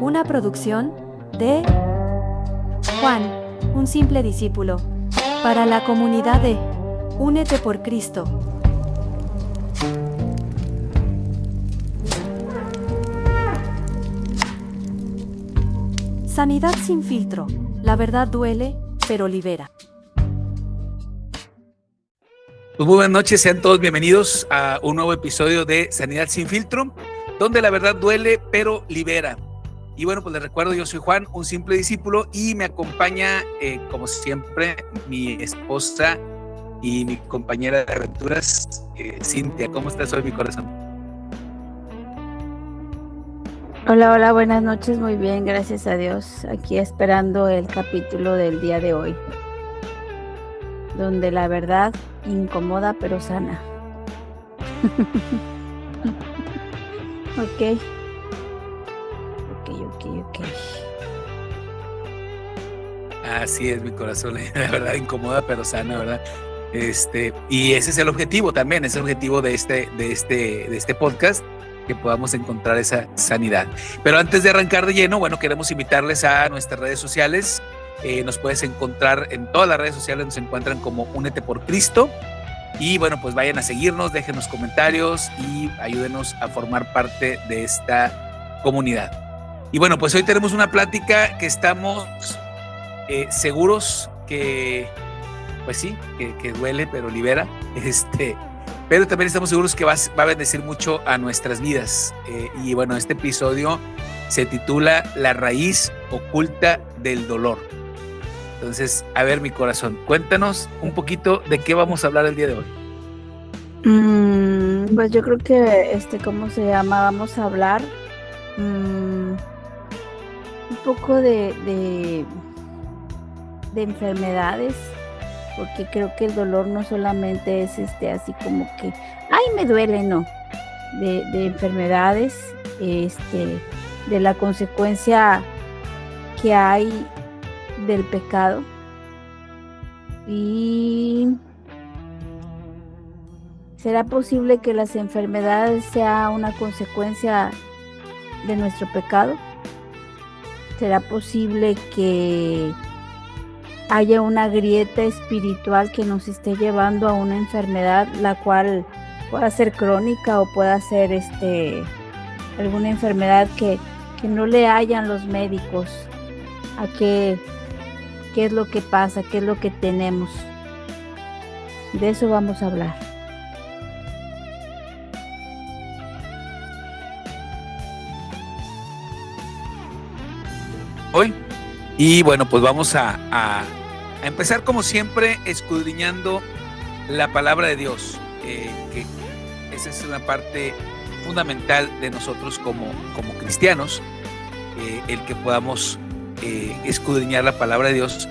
Una producción de Juan, un simple discípulo, para la comunidad de Únete por Cristo. Sanidad sin filtro. La verdad duele, pero libera. Pues muy buenas noches, sean todos bienvenidos a un nuevo episodio de Sanidad sin filtro, donde la verdad duele, pero libera. Y bueno, pues les recuerdo, yo soy Juan, un simple discípulo, y me acompaña, como siempre, mi esposa y mi compañera de aventuras, Cintia. ¿Cómo estás hoy, mi corazón? Hola, buenas noches, muy bien, gracias a Dios. Aquí esperando el capítulo del día de hoy, donde la verdad incomoda pero sana. Ok. Así es, mi corazón, la verdad incomoda pero sana, ¿verdad? Y ese es el objetivo también, es el objetivo de este podcast, que podamos encontrar esa sanidad. Pero antes de arrancar de lleno, bueno, queremos invitarles a nuestras redes sociales. Nos puedes encontrar en todas las redes sociales, nos encuentran como Únete por Cristo. Y bueno, pues vayan a seguirnos, déjenos comentarios y ayúdenos a formar parte de esta comunidad. Y bueno, pues hoy tenemos una plática que estamos seguros que, pues sí, que duele, pero libera. Pero también estamos seguros que va a bendecir mucho a nuestras vidas. Y bueno, este episodio se titula La raíz oculta del dolor. Entonces, a ver, mi corazón, cuéntanos un poquito de qué vamos a hablar el día de hoy. Pues yo creo que, ¿cómo se llama? Vamos a hablar un poco de enfermedades, porque creo que el dolor no solamente es así como que, ay, me duele, no, de enfermedades, de la consecuencia que hay del pecado. Y ¿será posible que las enfermedades sea una consecuencia de nuestro pecado? ¿Será posible que haya una grieta espiritual que nos esté llevando a una enfermedad, la cual pueda ser crónica o pueda ser alguna enfermedad que no le hallan los médicos a qué es lo que pasa, qué es lo que tenemos? De eso vamos a hablar. Hoy. Y bueno, pues vamos a empezar como siempre escudriñando la palabra de Dios, que esa es una parte fundamental de nosotros como cristianos, el que podamos escudriñar la palabra de Dios.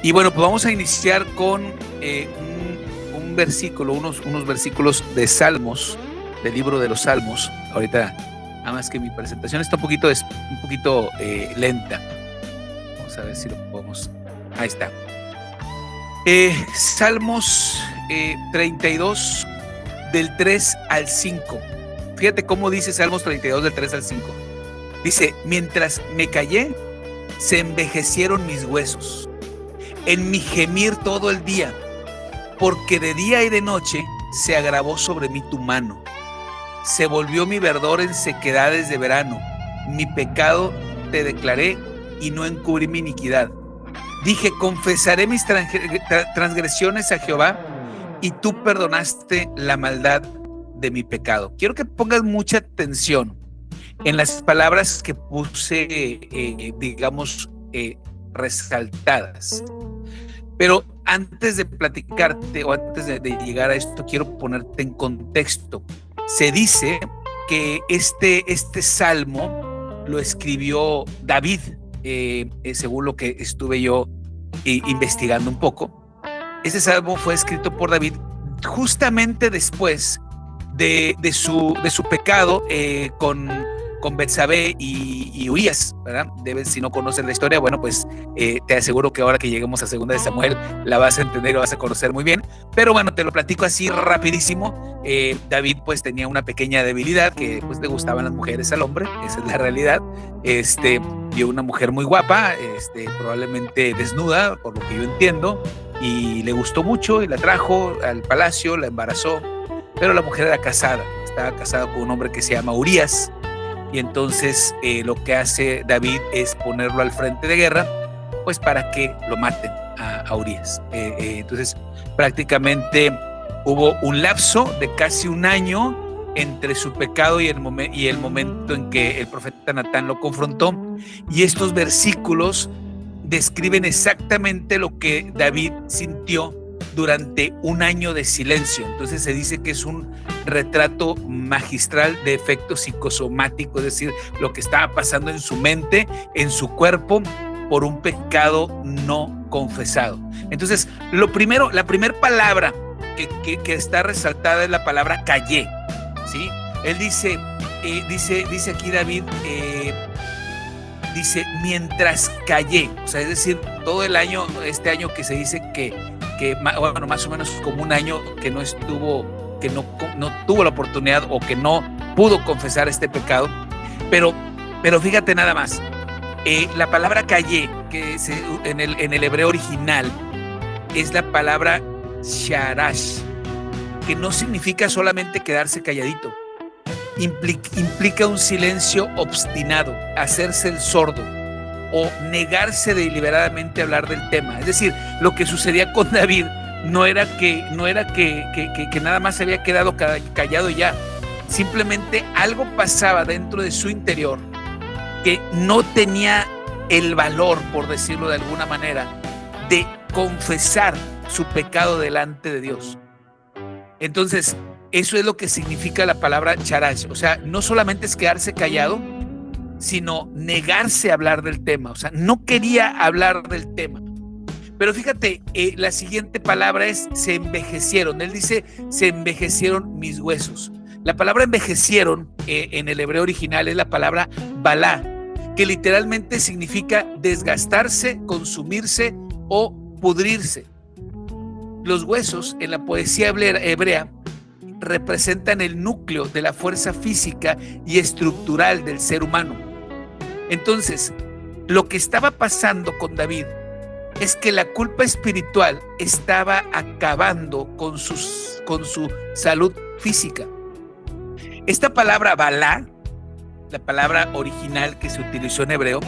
Y bueno, pues vamos a iniciar con un versículo, unos versículos de Salmos, del libro de los Salmos. Ahorita, nada más que mi presentación está un poquito lenta. A ver si lo podemos. Ahí está. Salmos 32 del 3 al 5. Fíjate cómo dice Salmos 32 del 3 al 5. Dice: mientras me callé, se envejecieron mis huesos, en mi gemir todo el día, porque de día y de noche se agravó sobre mí tu mano. Se volvió mi verdor en sequedades de verano. Mi pecado te declaré y no encubrí mi iniquidad. Dije: confesaré mis transgresiones a Jehová, y tú perdonaste la maldad de mi pecado. Quiero que pongas mucha atención en las palabras que puse, resaltadas. Pero antes de platicarte o antes de llegar a esto, quiero ponerte en contexto. Se dice que este salmo lo escribió David, según lo que estuve yo investigando un poco. Este salmo fue escrito por David justamente después de su pecado con con Betsabé y Urías, ¿verdad? Si no conoces la historia, bueno, pues te aseguro que ahora que lleguemos a 2 de Samuel la vas a entender y la vas a conocer muy bien. Pero bueno, te lo platico así rapidísimo. David pues tenía una pequeña debilidad, que pues le gustaban las mujeres al hombre, esa es la realidad. Vio una mujer muy guapa, probablemente desnuda, por lo que yo entiendo, y le gustó mucho y la trajo al palacio, la embarazó, pero la mujer era casada, estaba casada con un hombre que se llama Urías, y entonces lo que hace David es ponerlo al frente de guerra, pues para que lo maten a Urías. Entonces prácticamente hubo un lapso de casi un año entre su pecado y el momento en que el profeta Natán lo confrontó, y estos versículos describen exactamente lo que David sintió durante un año de silencio. Entonces se dice que es un retrato magistral de efectos psicosomáticos, es decir, lo que estaba pasando en su mente, en su cuerpo, por un pecado no confesado. Entonces, la primera palabra que está resaltada es la palabra callé, ¿sí? Él dice aquí David, dice mientras callé, o sea, es decir, todo el año, este año que se dice que bueno, más o menos como un año que no tuvo la oportunidad o que no pudo confesar este pecado, pero fíjate nada más, la palabra callé, que en el hebreo original es la palabra sharash, que no significa solamente quedarse calladito, implica un silencio obstinado, hacerse el sordo o negarse deliberadamente a hablar del tema. Es decir, lo que sucedía con David no era que nada más se había quedado callado y ya, simplemente algo pasaba dentro de su interior que no tenía el valor, por decirlo de alguna manera, de confesar su pecado delante de Dios. Entonces, eso es lo que significa la palabra charash. O sea, no solamente es quedarse callado, sino negarse a hablar del tema. O sea, no quería hablar del tema. Pero fíjate, la siguiente palabra es se envejecieron. Él dice, se envejecieron mis huesos. La palabra envejecieron en el hebreo original es la palabra balá, que literalmente significa desgastarse, consumirse o pudrirse. Los huesos en la poesía hebrea representan el núcleo de la fuerza física y estructural del ser humano. Entonces, lo que estaba pasando con David es que la culpa espiritual estaba acabando con su salud física. Esta palabra balá, la palabra original que se utilizó en hebreo,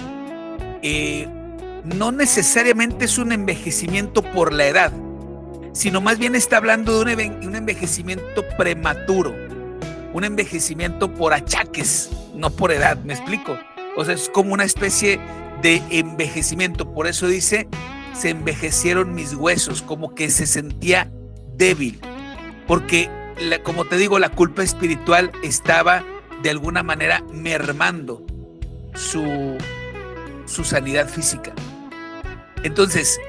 no necesariamente es un envejecimiento por la edad, sino más bien está hablando de un envejecimiento prematuro, un envejecimiento por achaques, no por edad, ¿me explico? O sea, es como una especie de envejecimiento, por eso dice, se envejecieron mis huesos, como que se sentía débil, porque, como te digo, la culpa espiritual estaba de alguna manera mermando su sanidad física. Entonces,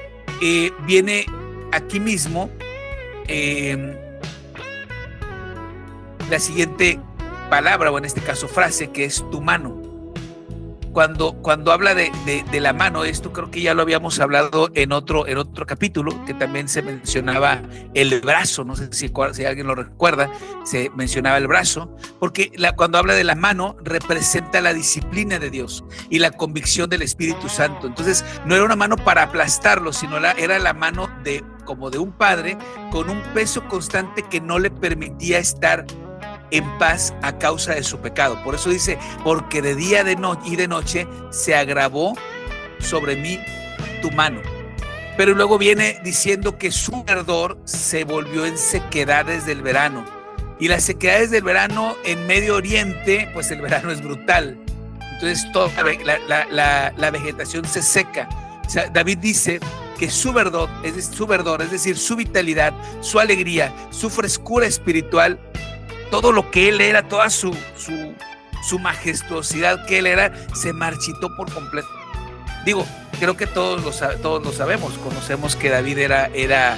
viene aquí mismo la siguiente palabra, o en este caso frase, que es tu mano. Cuando habla de la mano, esto creo que ya lo habíamos hablado en otro capítulo, que también se mencionaba el brazo, no sé si alguien lo recuerda, se mencionaba el brazo, porque cuando habla de la mano representa la disciplina de Dios y la convicción del Espíritu Santo. Entonces no era una mano para aplastarlo, sino era la mano como de un padre con un peso constante que no le permitía estar en paz a causa de su pecado. Por eso dice, porque de día y de noche se agravó sobre mí tu mano. Pero luego viene diciendo que su ardor se volvió en sequedades del verano. Y las sequedades del verano en Medio Oriente, pues el verano es brutal. Entonces toda la vegetación se seca. O sea, David dice que su verdor, es decir, su vitalidad, su alegría, su frescura espiritual, todo lo que él era, toda su majestuosidad que él era, se marchitó por completo. Digo, creo que todos lo sabemos, conocemos que David era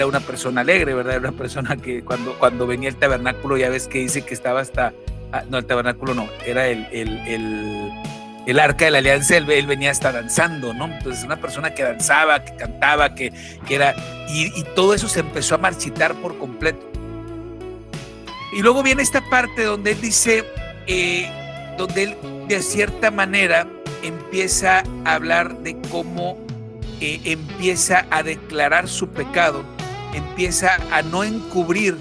una persona alegre, ¿verdad? Era una persona que cuando venía al tabernáculo, ya ves que dice que estaba hasta no, el tabernáculo no, era el arca de la alianza. Él venía hasta danzando, ¿no? Entonces una persona que danzaba, que cantaba, que era, y todo eso se empezó a marchitar por completo. Y luego viene esta parte donde él dice, donde él de cierta manera empieza a hablar de cómo empieza a declarar su pecado, empieza a no encubrir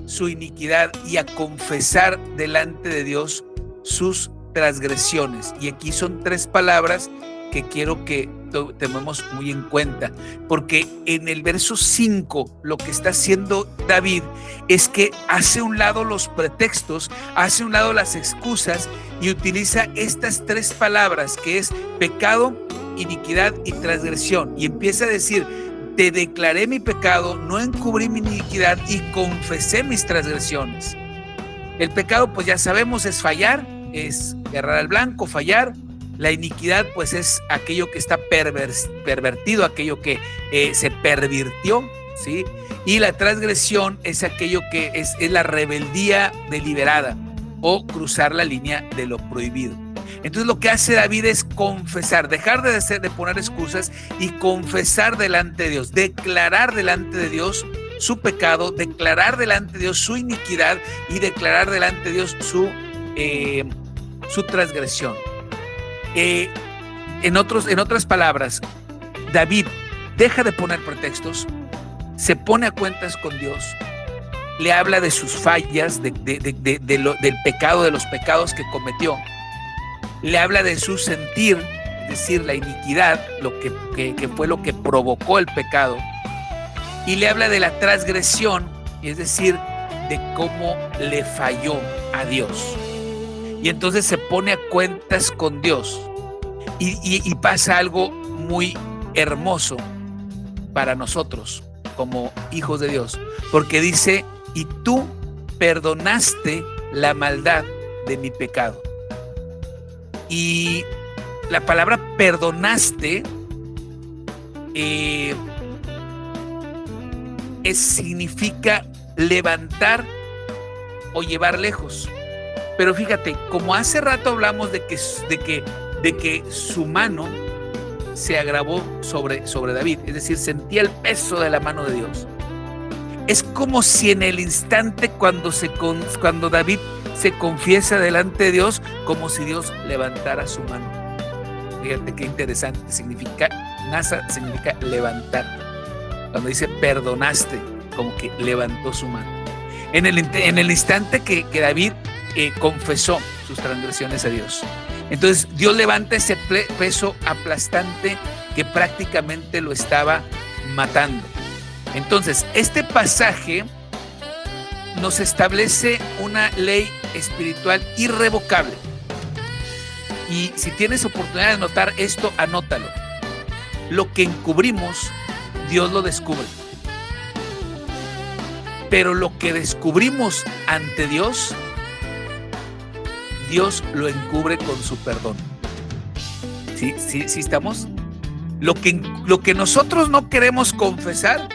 su iniquidad y a confesar delante de Dios sus transgresiones. Y aquí son 3 palabras que quiero que tomemos muy en cuenta, porque en el verso 5 lo que está haciendo David es que hace a un lado los pretextos, hace a un lado las excusas y utiliza estas 3 palabras, que es pecado, iniquidad y transgresión, y empieza a decir: te declaré mi pecado, no encubrí mi iniquidad y confesé mis transgresiones. El pecado, pues ya sabemos, es fallar, es errar al blanco, fallar. La iniquidad, pues es aquello que está pervertido, aquello que se pervirtió, ¿sí? Y la transgresión es aquello que es la rebeldía deliberada o cruzar la línea de lo prohibido. Entonces lo que hace David es confesar, dejar de poner excusas y confesar delante de Dios, declarar delante de Dios su pecado, declarar delante de Dios su iniquidad y declarar delante de Dios su transgresión. En otras palabras, David deja de poner pretextos, se pone a cuentas con Dios, le habla de sus fallas, del pecado, de los pecados que cometió, le habla de su sentir, es decir, la iniquidad, lo que fue lo que provocó el pecado, y le habla de la transgresión, es decir, de cómo le falló a Dios. Y entonces se pone a cuentas con Dios y pasa algo muy hermoso para nosotros como hijos de Dios, porque dice: y tú perdonaste la maldad de mi pecado. Y la palabra perdonaste significa levantar o llevar lejos. Pero fíjate, como hace rato hablamos de que su mano se agravó sobre David, es decir, sentía el peso de la mano de Dios. Es como si en el instante cuando David se confiesa delante de Dios, como si Dios levantara su mano. Fíjate qué interesante, Nasa significa levantar. Cuando dice perdonaste, como que levantó su mano. En el instante que David confesó sus transgresiones a Dios, entonces Dios levanta ese peso aplastante que prácticamente lo estaba matando. Entonces este pasaje nos establece una ley espiritual irrevocable, y si tienes oportunidad de notar esto, anótalo: lo que encubrimos, Dios lo descubre, pero lo que descubrimos ante Dios, Dios lo encubre con su perdón. ¿Sí estamos? Lo que nosotros no queremos confesar,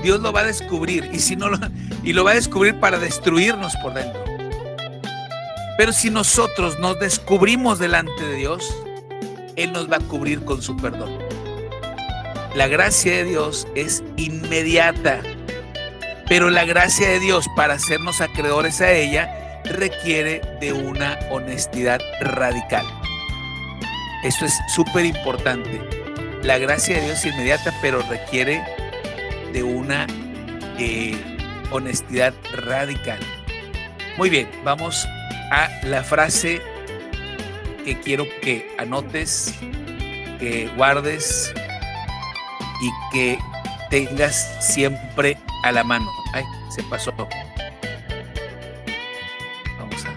Dios lo va a descubrir, y lo va a descubrir para destruirnos por dentro. Pero si nosotros nos descubrimos delante de Dios, Él nos va a cubrir con su perdón. La gracia de Dios es inmediata, pero la gracia de Dios, para hacernos acreedores a ella, requiere de una honestidad radical. Esto es súper importante. La gracia de Dios es inmediata, pero requiere de una honestidad radical. Muy bien, vamos a la frase que quiero que anotes, que guardes y que tengas siempre a la mano. Ay, se pasó. Vamos a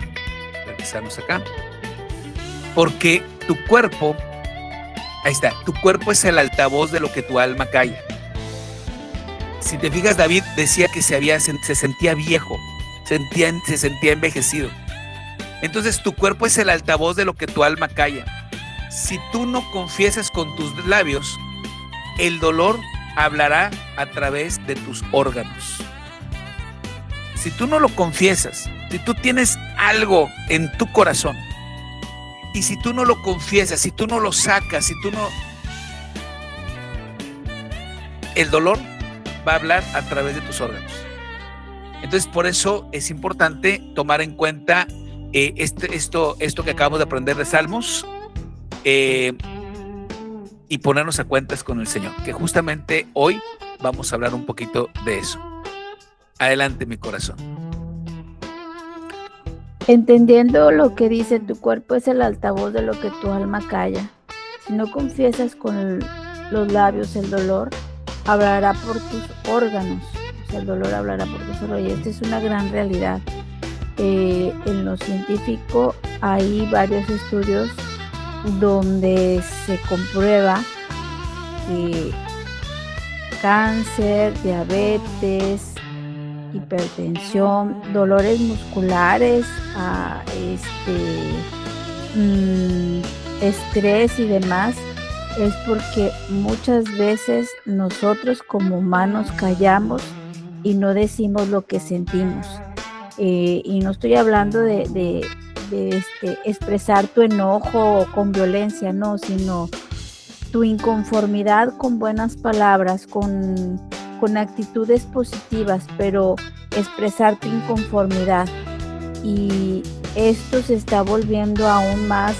revisarnos acá. Porque tu cuerpo, ahí está, tu cuerpo es el altavoz de lo que tu alma calla. Si te fijas, David decía que se sentía viejo, se sentía envejecido. Entonces tu cuerpo es el altavoz de lo que tu alma calla. Si tú no confiesas con tus labios, el dolor hablará a través de tus órganos. Si tú no lo confiesas, Si tú tienes algo en tu corazón y si tú no lo confiesas, si tú no lo sacas, si tú no... El dolor va a hablar a través de tus órganos. Entonces, por eso es importante tomar en cuenta esto que acabamos de aprender de Salmos y ponernos a cuentas con el Señor, que justamente hoy vamos a hablar un poquito de eso. Adelante, mi corazón. Entendiendo lo que dice, tu cuerpo es el altavoz de lo que tu alma calla. Si no confiesas con los labios el dolor, hablará por tus órganos. O sea, el dolor hablará por tus órganos. Y esta es una gran realidad. En lo científico hay varios estudios donde se comprueba que cáncer, diabetes, hipertensión, dolores musculares, estrés y demás, es porque muchas veces nosotros como humanos callamos y no decimos lo que sentimos. Y no estoy hablando de expresar tu enojo con violencia, no, sino tu inconformidad con buenas palabras, con actitudes positivas, pero expresar tu inconformidad. Y esto se está volviendo aún más,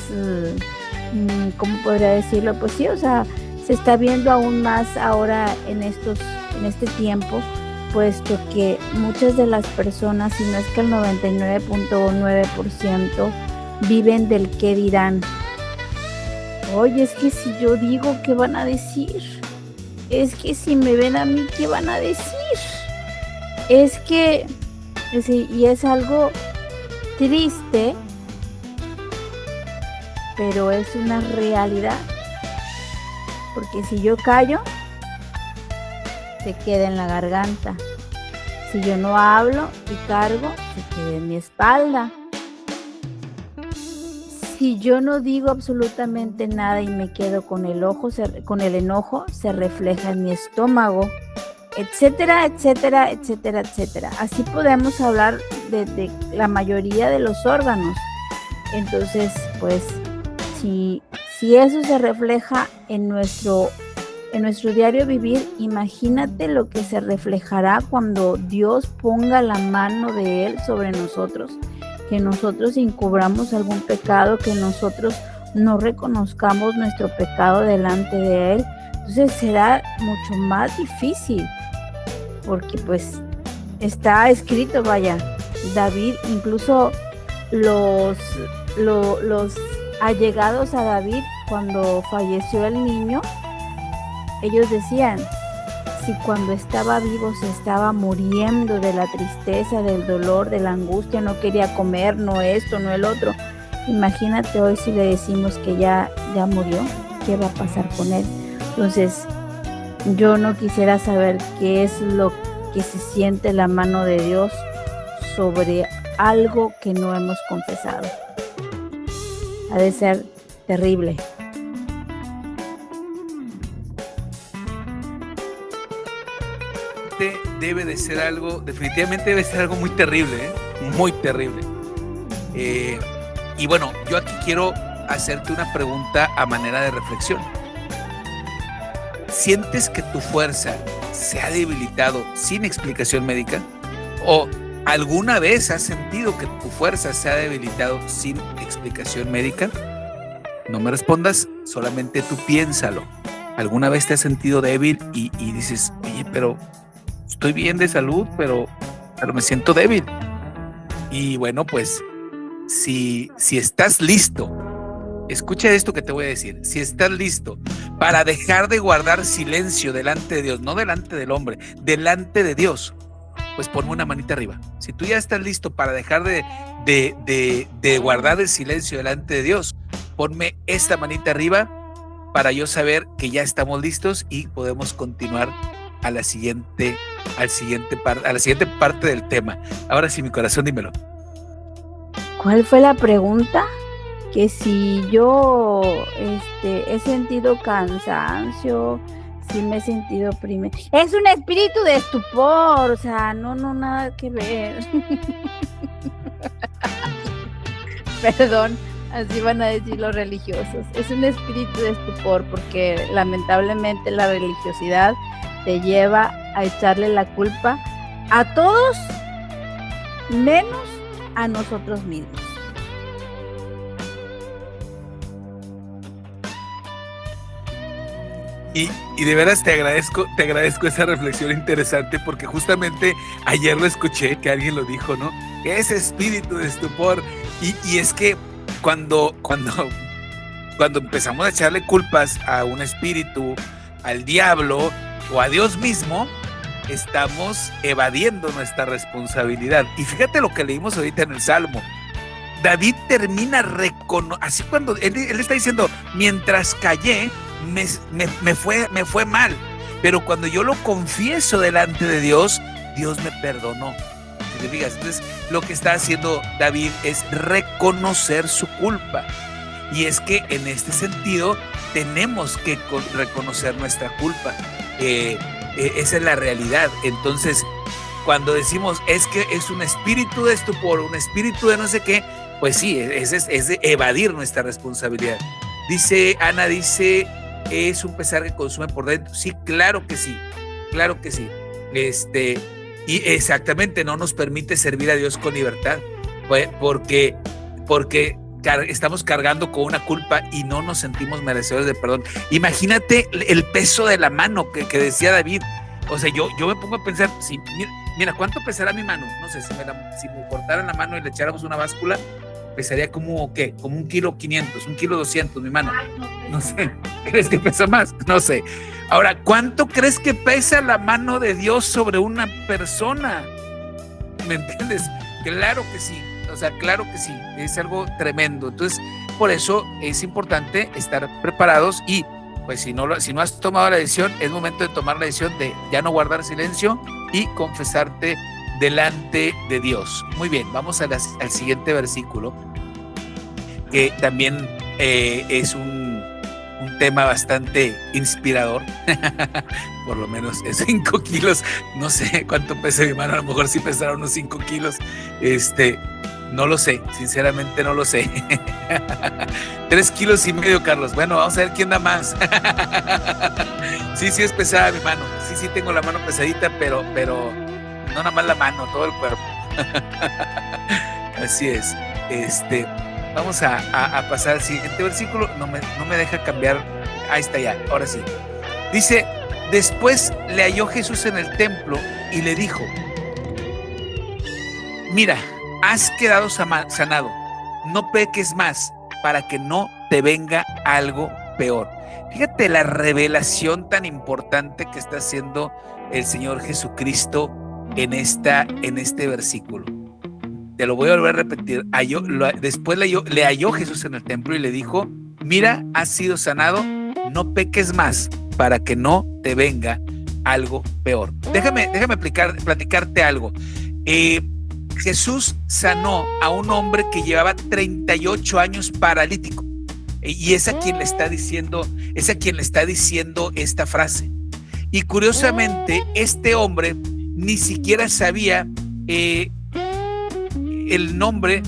¿cómo podría decirlo? Pues sí, o sea, se está viendo aún más ahora en este tiempo, puesto que muchas de las personas, si no es que el 99.9%, viven del qué dirán. Oye, es que si yo digo, ¿qué van a decir? Es que si me ven a mí, ¿qué van a decir? Y es algo triste, pero es una realidad. Porque si yo callo, se queda en la garganta. Si yo no hablo y cargo, se queda en mi espalda. Si yo no digo absolutamente nada y me quedo con el enojo, se refleja en mi estómago, etcétera, etcétera, etcétera, etcétera. Así podemos hablar de la mayoría de los órganos. Entonces, pues, si eso se refleja en nuestro diario vivir, imagínate lo que se reflejará cuando Dios ponga la mano de Él sobre nosotros, que nosotros encubramos algún pecado, que nosotros no reconozcamos nuestro pecado delante de Él. Entonces será mucho más difícil, porque pues está escrito, vaya, David, incluso los allegados a David, cuando falleció el niño, ellos decían, si cuando estaba vivo se estaba muriendo de la tristeza, del dolor, de la angustia, no quería comer, no esto, no el otro, imagínate hoy si le decimos que ya murió, ¿qué va a pasar con él? Entonces, yo no quisiera saber qué es lo que se siente la mano de Dios sobre algo que no hemos confesado. Ha de ser terrible. Definitivamente debe ser algo muy terrible, muy terrible. Y bueno, yo aquí quiero hacerte una pregunta a manera de reflexión. ¿Sientes que tu fuerza se ha debilitado sin explicación médica? ¿O alguna vez has sentido que tu fuerza se ha debilitado sin explicación médica? No me respondas, solamente tú piénsalo. ¿Alguna vez te has sentido débil y dices, oye, pero estoy bien de salud, pero me siento débil? Y bueno, pues si estás listo, escucha esto que te voy a decir. Si estás listo para dejar de guardar silencio delante de Dios, no delante del hombre, delante de Dios, pues ponme una manita arriba. Si tú ya estás listo para dejar de guardar el silencio delante de Dios, ponme esta manita arriba para yo saber que ya estamos listos y podemos continuar a la siguiente parte del tema. Ahora sí, mi corazón, dímelo. ¿Cuál fue la pregunta? Que si yo he sentido cansancio, si me he sentido oprimido. Es un espíritu de estupor, o sea, no, nada que ver. perdón, así van a decir los religiosos. Es un espíritu de estupor porque lamentablemente la religiosidad te lleva a echarle la culpa a todos menos a nosotros mismos. Y de veras te agradezco esa reflexión interesante, porque justamente ayer lo escuché, que alguien lo dijo, ¿no? Ese espíritu de estupor. Y es que cuando empezamos a echarle culpas a un espíritu, al diablo o a Dios mismo, estamos evadiendo nuestra responsabilidad. Y fíjate lo que leímos ahorita en el Salmo. David termina así cuando él está diciendo, mientras callé, me fue mal, pero cuando yo lo confieso delante de Dios, Dios me perdonó. ¿Te fijas? Entonces, lo que está haciendo David es reconocer su culpa. Y es que en este sentido tenemos que reconocer nuestra culpa. Esa es la realidad. Entonces, cuando decimos es que es un espíritu de estupor, un espíritu de no sé qué, pues sí, es de evadir nuestra responsabilidad. Dice Ana, es un pesar que consume por dentro. Sí, claro que sí, claro que sí. Y exactamente, no nos permite servir a Dios con libertad, porque estamos cargando con una culpa y no nos sentimos merecedores de perdón. Imagínate el peso de la mano que decía David. O sea, yo me pongo a pensar, mira, ¿cuánto pesará mi mano? No sé, si me cortaran la mano y le echáramos una báscula, pesaría como 1,5 kilos, 1,2 kilos mi mano. No sé, ¿crees que pesa más? No sé. Ahora, ¿cuánto crees que pesa la mano de Dios sobre una persona? ¿Me entiendes? Claro que sí, o sea, claro que sí, es algo tremendo. Entonces, por eso es importante estar preparados y, pues, si no has tomado la decisión, es momento de tomar la decisión de ya no guardar silencio y confesarte delante de Dios. Muy bien, vamos al siguiente versículo, que también es un tema bastante inspirador. Por lo menos 5 kilos, no sé cuánto pesa mi mano, a lo mejor sí pesará unos 5 kilos, no lo sé, sinceramente no lo sé. 3,5 kilos, Carlos. Bueno, vamos a ver quién da más. Sí es pesada mi mano, sí tengo la mano pesadita, pero no nada más la mano, todo el cuerpo. Así es. Vamos a pasar al siguiente versículo. No me deja cambiar. Ahí está ya, ahora sí. Dice, después le halló Jesús en el templo y le dijo, mira, has quedado sanado, no peques más para que no te venga algo peor. Fíjate la revelación tan importante que está haciendo el Señor Jesucristo en este versículo. Te lo voy a volver a repetir. Después le halló Jesús en el templo y le dijo, mira, has sido sanado, no peques más para que no te venga algo peor. Déjame platicarte algo. Jesús sanó a un hombre que llevaba 38 años paralítico, y es a quien le está diciendo esta frase. Y curiosamente, este hombre ni siquiera sabía el nombre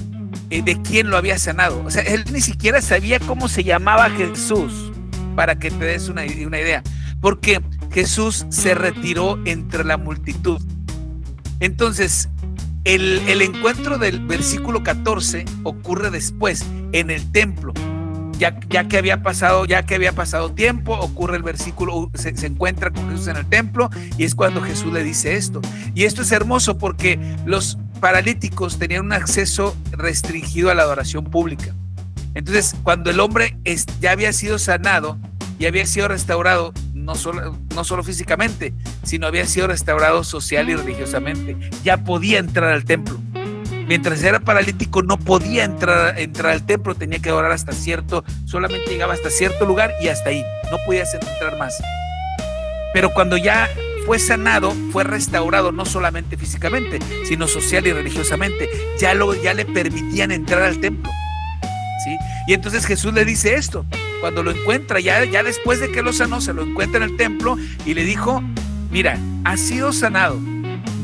de quién lo había sanado. O sea, él ni siquiera sabía cómo se llamaba Jesús, para que te des una idea, porque Jesús se retiró entre la multitud. Entonces, el encuentro del versículo 14 ocurre después, en el templo. Ya que había pasado tiempo, ocurre el versículo, se encuentra con Jesús en el templo, y es cuando Jesús le dice esto. Y esto es hermoso porque los paralíticos tenían un acceso restringido a la adoración pública. Entonces, cuando el hombre ya había sido sanado y había sido restaurado, no solo físicamente, sino había sido restaurado social y religiosamente, ya podía entrar al templo. Mientras era paralítico no podía entrar al templo, tenía que adorar solamente llegaba hasta cierto lugar y hasta ahí, no podías entrar más. Pero cuando ya fue sanado, fue restaurado no solamente físicamente, sino social y religiosamente, ya le permitían entrar al templo, ¿sí? Y entonces Jesús le dice esto, cuando lo encuentra, ya después de que lo sanó, se lo encuentra en el templo y le dijo, mira, has sido sanado,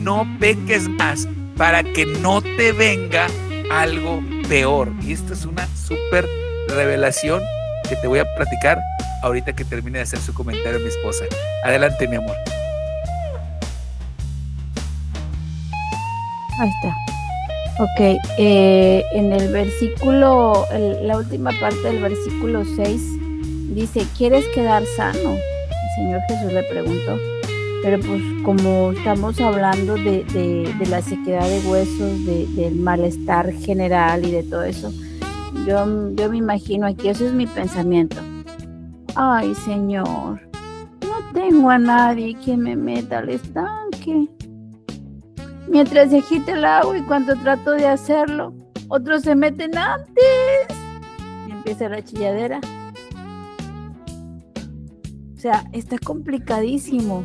no peques más para que no te venga algo peor. Y esto es una súper revelación que te voy a platicar ahorita que termine de hacer su comentario mi esposa. Adelante, mi amor. Ahí está. Ok, en el versículo, la última parte del versículo 6 dice, ¿quieres quedar sano? El Señor Jesús le preguntó. Pero pues como estamos hablando de la sequedad de huesos, del malestar general y de todo eso, yo me imagino aquí, eso es mi pensamiento. Ay, Señor, no tengo a nadie que me meta al estanque. Mientras se agita el agua y cuando trato de hacerlo, otros se meten antes. Y empieza la chilladera. O sea, está complicadísimo.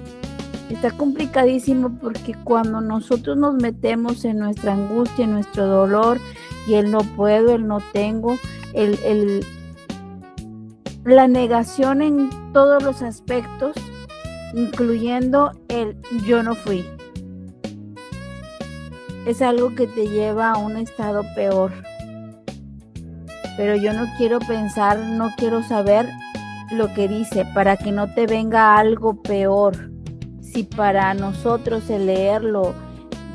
Está complicadísimo porque cuando nosotros nos metemos en nuestra angustia, en nuestro dolor, y el no puedo, el no tengo, la negación en todos los aspectos, incluyendo el yo no fui, es algo que te lleva a un estado peor. Pero yo no quiero pensar, no quiero saber lo que dice para que no te venga algo peor. Si para nosotros el leerlo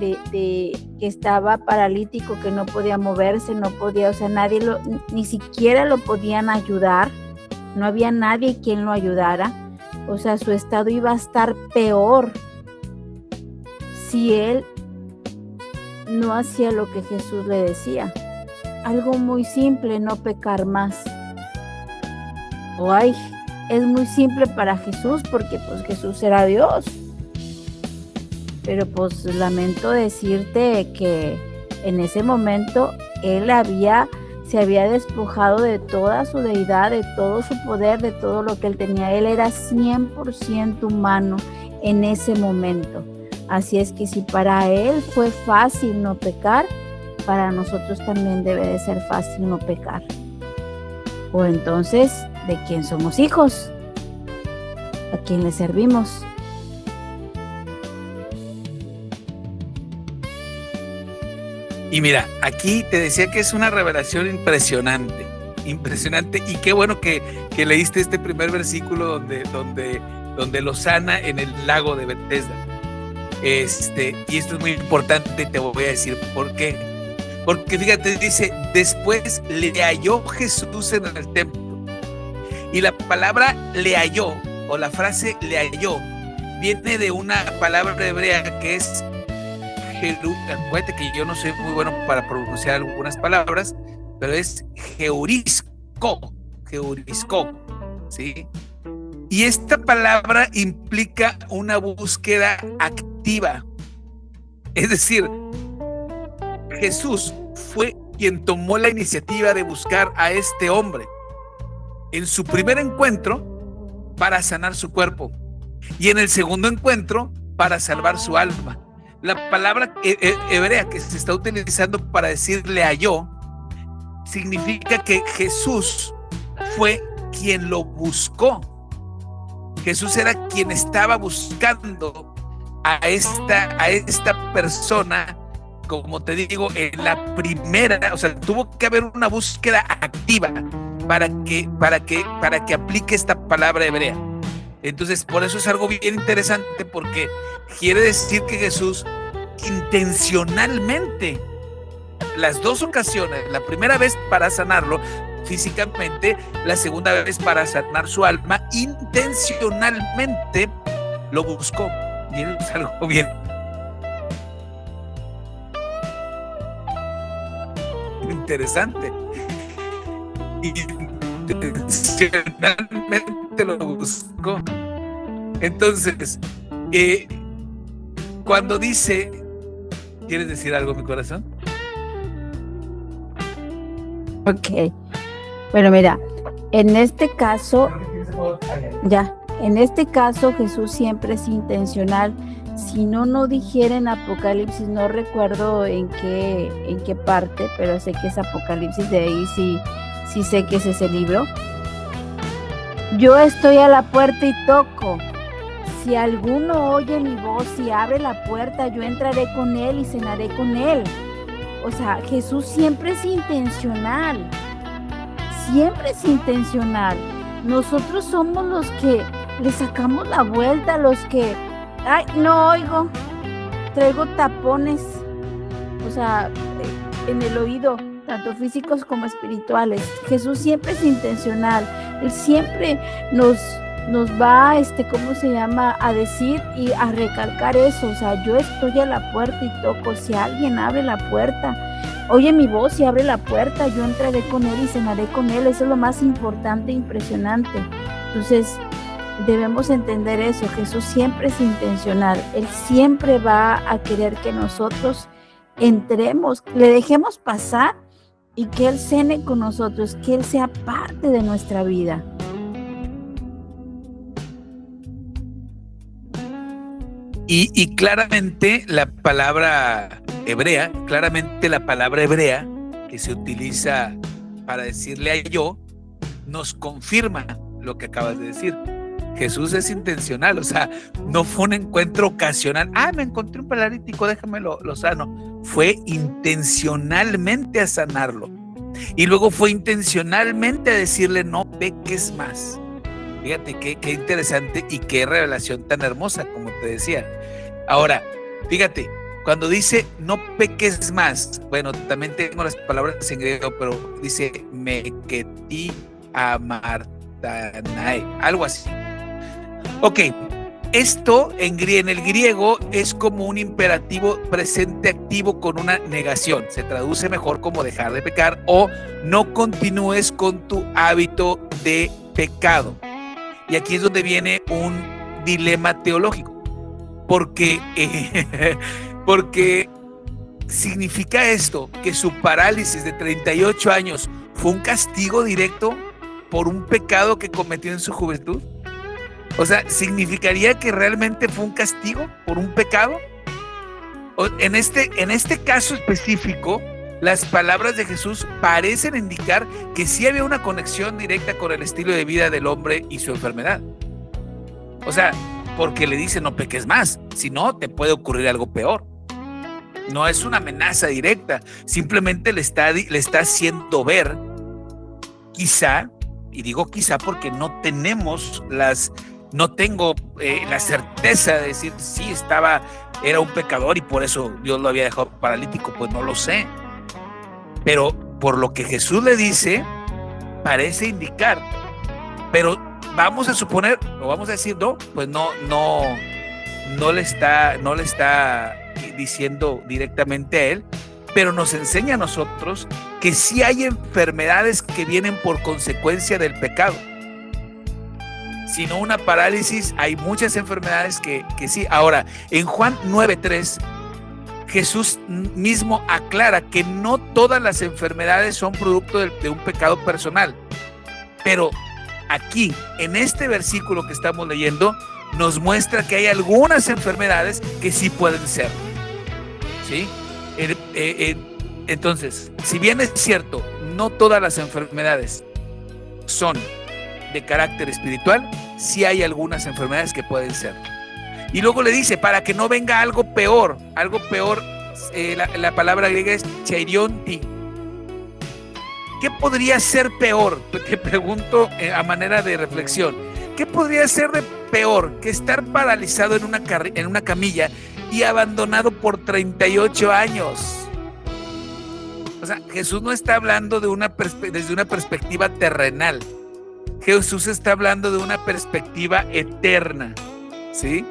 de que estaba paralítico, que no podía moverse, no podía, o sea, ni siquiera lo podían ayudar, no había nadie quien lo ayudara, o sea, su estado iba a estar peor si él no hacía lo que Jesús le decía. Algo muy simple, no pecar más. Es muy simple para Jesús porque pues Jesús era Dios. Pero pues lamento decirte que en ese momento él se había despojado de toda su deidad, de todo su poder, de todo lo que él tenía. Él era 100% humano en ese momento. Así es que si para él fue fácil no pecar, para nosotros también debe de ser fácil no pecar. O entonces, ¿de quién somos hijos? ¿A quién le servimos? Y mira, aquí te decía que es una revelación impresionante, y qué bueno que leíste este primer versículo donde lo sana en el lago de Bethesda. Y esto es muy importante, te voy a decir por qué. Porque fíjate, dice, después le halló Jesús en el templo. Y la palabra le halló, o la frase le halló, viene de una palabra hebrea que es acuérdate que yo no soy muy bueno para pronunciar algunas palabras, pero es geurisco, ¿sí? Y esta palabra implica una búsqueda activa. Es decir, Jesús fue quien tomó la iniciativa de buscar a este hombre en su primer encuentro para sanar su cuerpo y en el segundo encuentro para salvar su alma. La palabra hebrea que se está utilizando para decirle halló significa que Jesús fue quien lo buscó. Jesús era quien estaba buscando a esta persona, como te digo, en la primera, o sea, tuvo que haber una búsqueda activa para que aplique esta palabra hebrea. Entonces, por eso es algo bien interesante, porque quiere decir que Jesús intencionalmente, las dos ocasiones, la primera vez para sanarlo físicamente, la segunda vez para sanar su alma, intencionalmente lo buscó. Y eso es algo bien interesante. Intencionalmente lo buscó. Entonces, cuando dice, ¿quieres decir algo, mi corazón? Ok. Bueno, mira, en este caso Jesús siempre es intencional. Si no dijera en Apocalipsis, no recuerdo en qué parte, pero sé que es Apocalipsis, de ahí sí sé que es ese libro. Yo estoy a la puerta y toco. Si alguno oye mi voz y abre la puerta, yo entraré con él y cenaré con él. O sea, Jesús siempre es intencional. Siempre es intencional. Nosotros somos los que le sacamos la vuelta, los que, ay, no oigo, traigo tapones, o sea, en el oído, tanto físicos como espirituales. Jesús siempre es intencional. Él siempre nos va, ¿cómo se llama? A decir y a recalcar eso. O sea, yo estoy a la puerta y toco. Si alguien abre la puerta, oye mi voz y abre la puerta, yo entraré con él y cenaré con él. Eso es lo más importante e impresionante. Entonces, debemos entender eso. Jesús siempre es intencional. Él siempre va a querer que nosotros entremos, le dejemos pasar y que Él cene con nosotros, que Él sea parte de nuestra vida. Y claramente la palabra hebrea que se utiliza para decirle a yo, nos confirma lo que acabas de decir. Jesús es intencional, o sea, no fue un encuentro ocasional. Me encontré un paralítico, déjame lo sano. Fue intencionalmente a sanarlo. Y luego fue intencionalmente a decirle, no peques más. Fíjate qué interesante y qué revelación tan hermosa, como te decía. Ahora, fíjate, cuando dice no peques más, bueno, también tengo las palabras en griego, pero dice meketi amartanae, algo así. Ok, esto en el griego es como un imperativo presente activo con una negación. Se traduce mejor como dejar de pecar o no continúes con tu hábito de pecado. Y aquí es donde viene un dilema teológico, porque significa esto que su parálisis de 38 años fue un castigo directo por un pecado que cometió en su juventud. O sea, ¿significaría que realmente fue un castigo por un pecado? En este caso específico, las palabras de Jesús parecen indicar que sí había una conexión directa con el estilo de vida del hombre y su enfermedad. O sea, porque le dice no peques más, si no te puede ocurrir algo peor. No es una amenaza directa, simplemente le está haciendo ver, quizá, y digo quizá porque no tengo la certeza de decir sí era un pecador y por eso Dios lo había dejado paralítico, pues no lo sé. Pero por lo que Jesús le dice, parece indicar. Pero vamos a suponer, o vamos a decir, no, pues no le está diciendo directamente a él, pero nos enseña a nosotros que sí hay enfermedades que vienen por consecuencia del pecado. Si no una parálisis, hay muchas enfermedades que sí. Ahora, en Juan 9:3, Jesús mismo aclara que no todas las enfermedades son producto de un pecado personal. Pero aquí, en este versículo que estamos leyendo, nos muestra que hay algunas enfermedades que sí pueden ser. ¿Sí? Entonces, si bien es cierto, no todas las enfermedades son de carácter espiritual, sí hay algunas enfermedades que pueden ser. Y luego le dice, para que no venga algo peor, la palabra griega es chairionti. ¿Qué podría ser peor? Te pregunto a manera de reflexión. ¿Qué podría ser de peor que estar paralizado en una camilla y abandonado por 38 años? O sea, Jesús no está hablando desde una perspectiva terrenal. Jesús está hablando de una perspectiva eterna, ¿sí?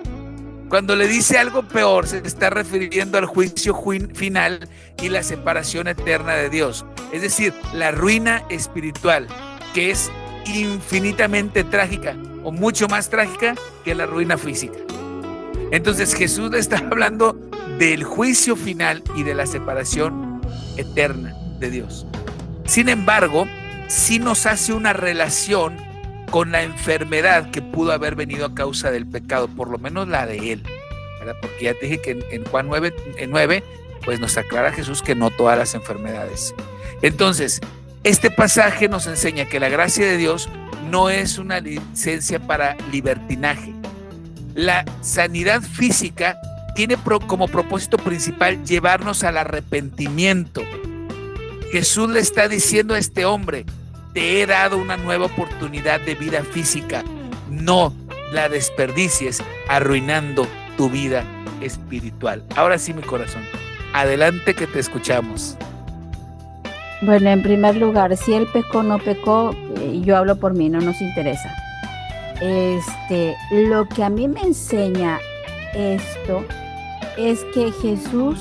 Cuando le dice algo peor, se está refiriendo al juicio final y la separación eterna de Dios. Es decir, la ruina espiritual, que es infinitamente trágica o mucho más trágica que la ruina física. Entonces Jesús le está hablando del juicio final y de la separación eterna de Dios. Sin embargo, sí nos hace una relación con la enfermedad que pudo haber venido a causa del pecado, por lo menos la de él, ¿verdad? Porque ya te dije que en Juan 9, pues nos aclara Jesús que no todas las enfermedades. Entonces, este pasaje nos enseña que la gracia de Dios no es una licencia para libertinaje. La sanidad física tiene como propósito principal llevarnos al arrepentimiento. Jesús le está diciendo a este hombre: te he dado una nueva oportunidad de vida física, no la desperdicies arruinando tu vida espiritual. Ahora sí, mi corazón, adelante, que te escuchamos. Bueno, en primer lugar, si él pecó o no pecó, yo hablo por mí, no nos interesa. Lo que a mí me enseña esto es que Jesús,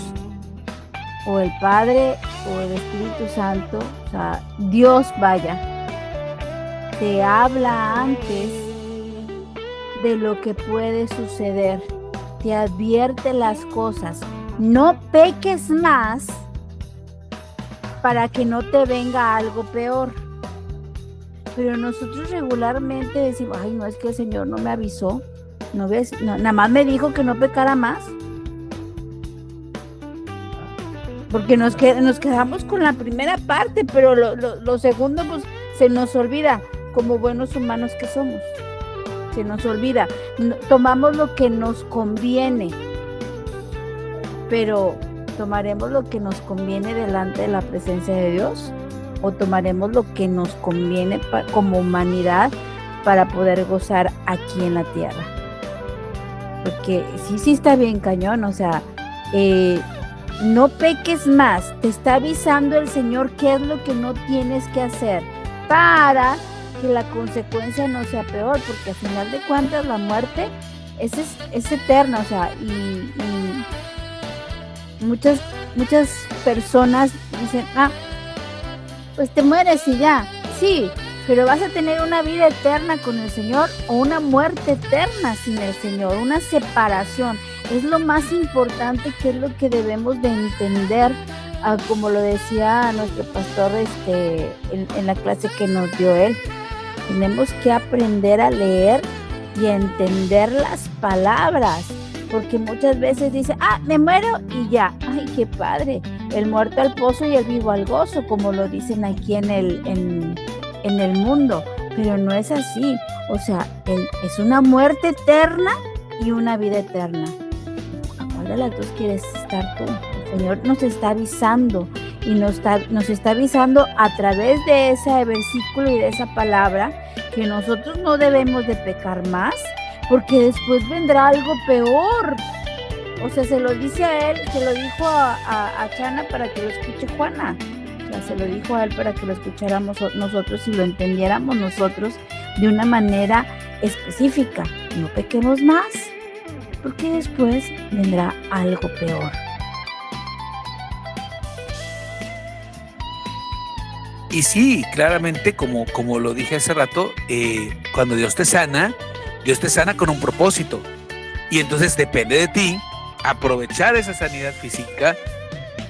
o el Padre, o el Espíritu Santo, o sea, Dios, vaya, te habla antes de lo que puede suceder, te advierte las cosas. No peques más para que no te venga algo peor. Pero nosotros regularmente decimos: ay, no, es que el Señor no me avisó, ¿no ves? No, nada más me dijo que no pecara más. Porque nos quedamos con la primera parte, pero lo segundo, pues, se nos olvida, como buenos humanos que somos. Se nos olvida. Tomamos lo que nos conviene, pero ¿tomaremos lo que nos conviene delante de la presencia de Dios? ¿O tomaremos lo que nos conviene como humanidad para poder gozar aquí en la tierra? Porque sí está bien cañón, o sea, no peques más. Te está avisando el Señor qué es lo que no tienes que hacer para que la consecuencia no sea peor, porque al final de cuentas la muerte es eterna, o sea, y muchas personas dicen: pues te mueres y ya. Sí, pero vas a tener una vida eterna con el Señor o una muerte eterna sin el Señor, una separación. Es lo más importante, que es lo que debemos de entender, como lo decía nuestro pastor en la clase que nos dio él. Tenemos que aprender a leer y a entender las palabras, porque muchas veces dicen: me muero y ya. Ay, qué padre, el muerto al pozo y el vivo al gozo, como lo dicen aquí en el mundo, pero no es así. O sea, es una muerte eterna y una vida eterna. ¿A cuál de las dos quieres estar tú? El Señor nos está avisando, y nos está avisando a través de ese versículo y de esa palabra, que nosotros no debemos de pecar más, porque después vendrá algo peor. O sea, se lo dice a él, se lo dijo a Chana para que lo escuche Juana. O sea, se lo dijo a él para que lo escucháramos nosotros y lo entendiéramos nosotros de una manera específica. No pequemos más, porque después vendrá algo peor. Y sí, claramente, como lo dije hace rato, cuando Dios te sana con un propósito. Y entonces depende de ti aprovechar esa sanidad física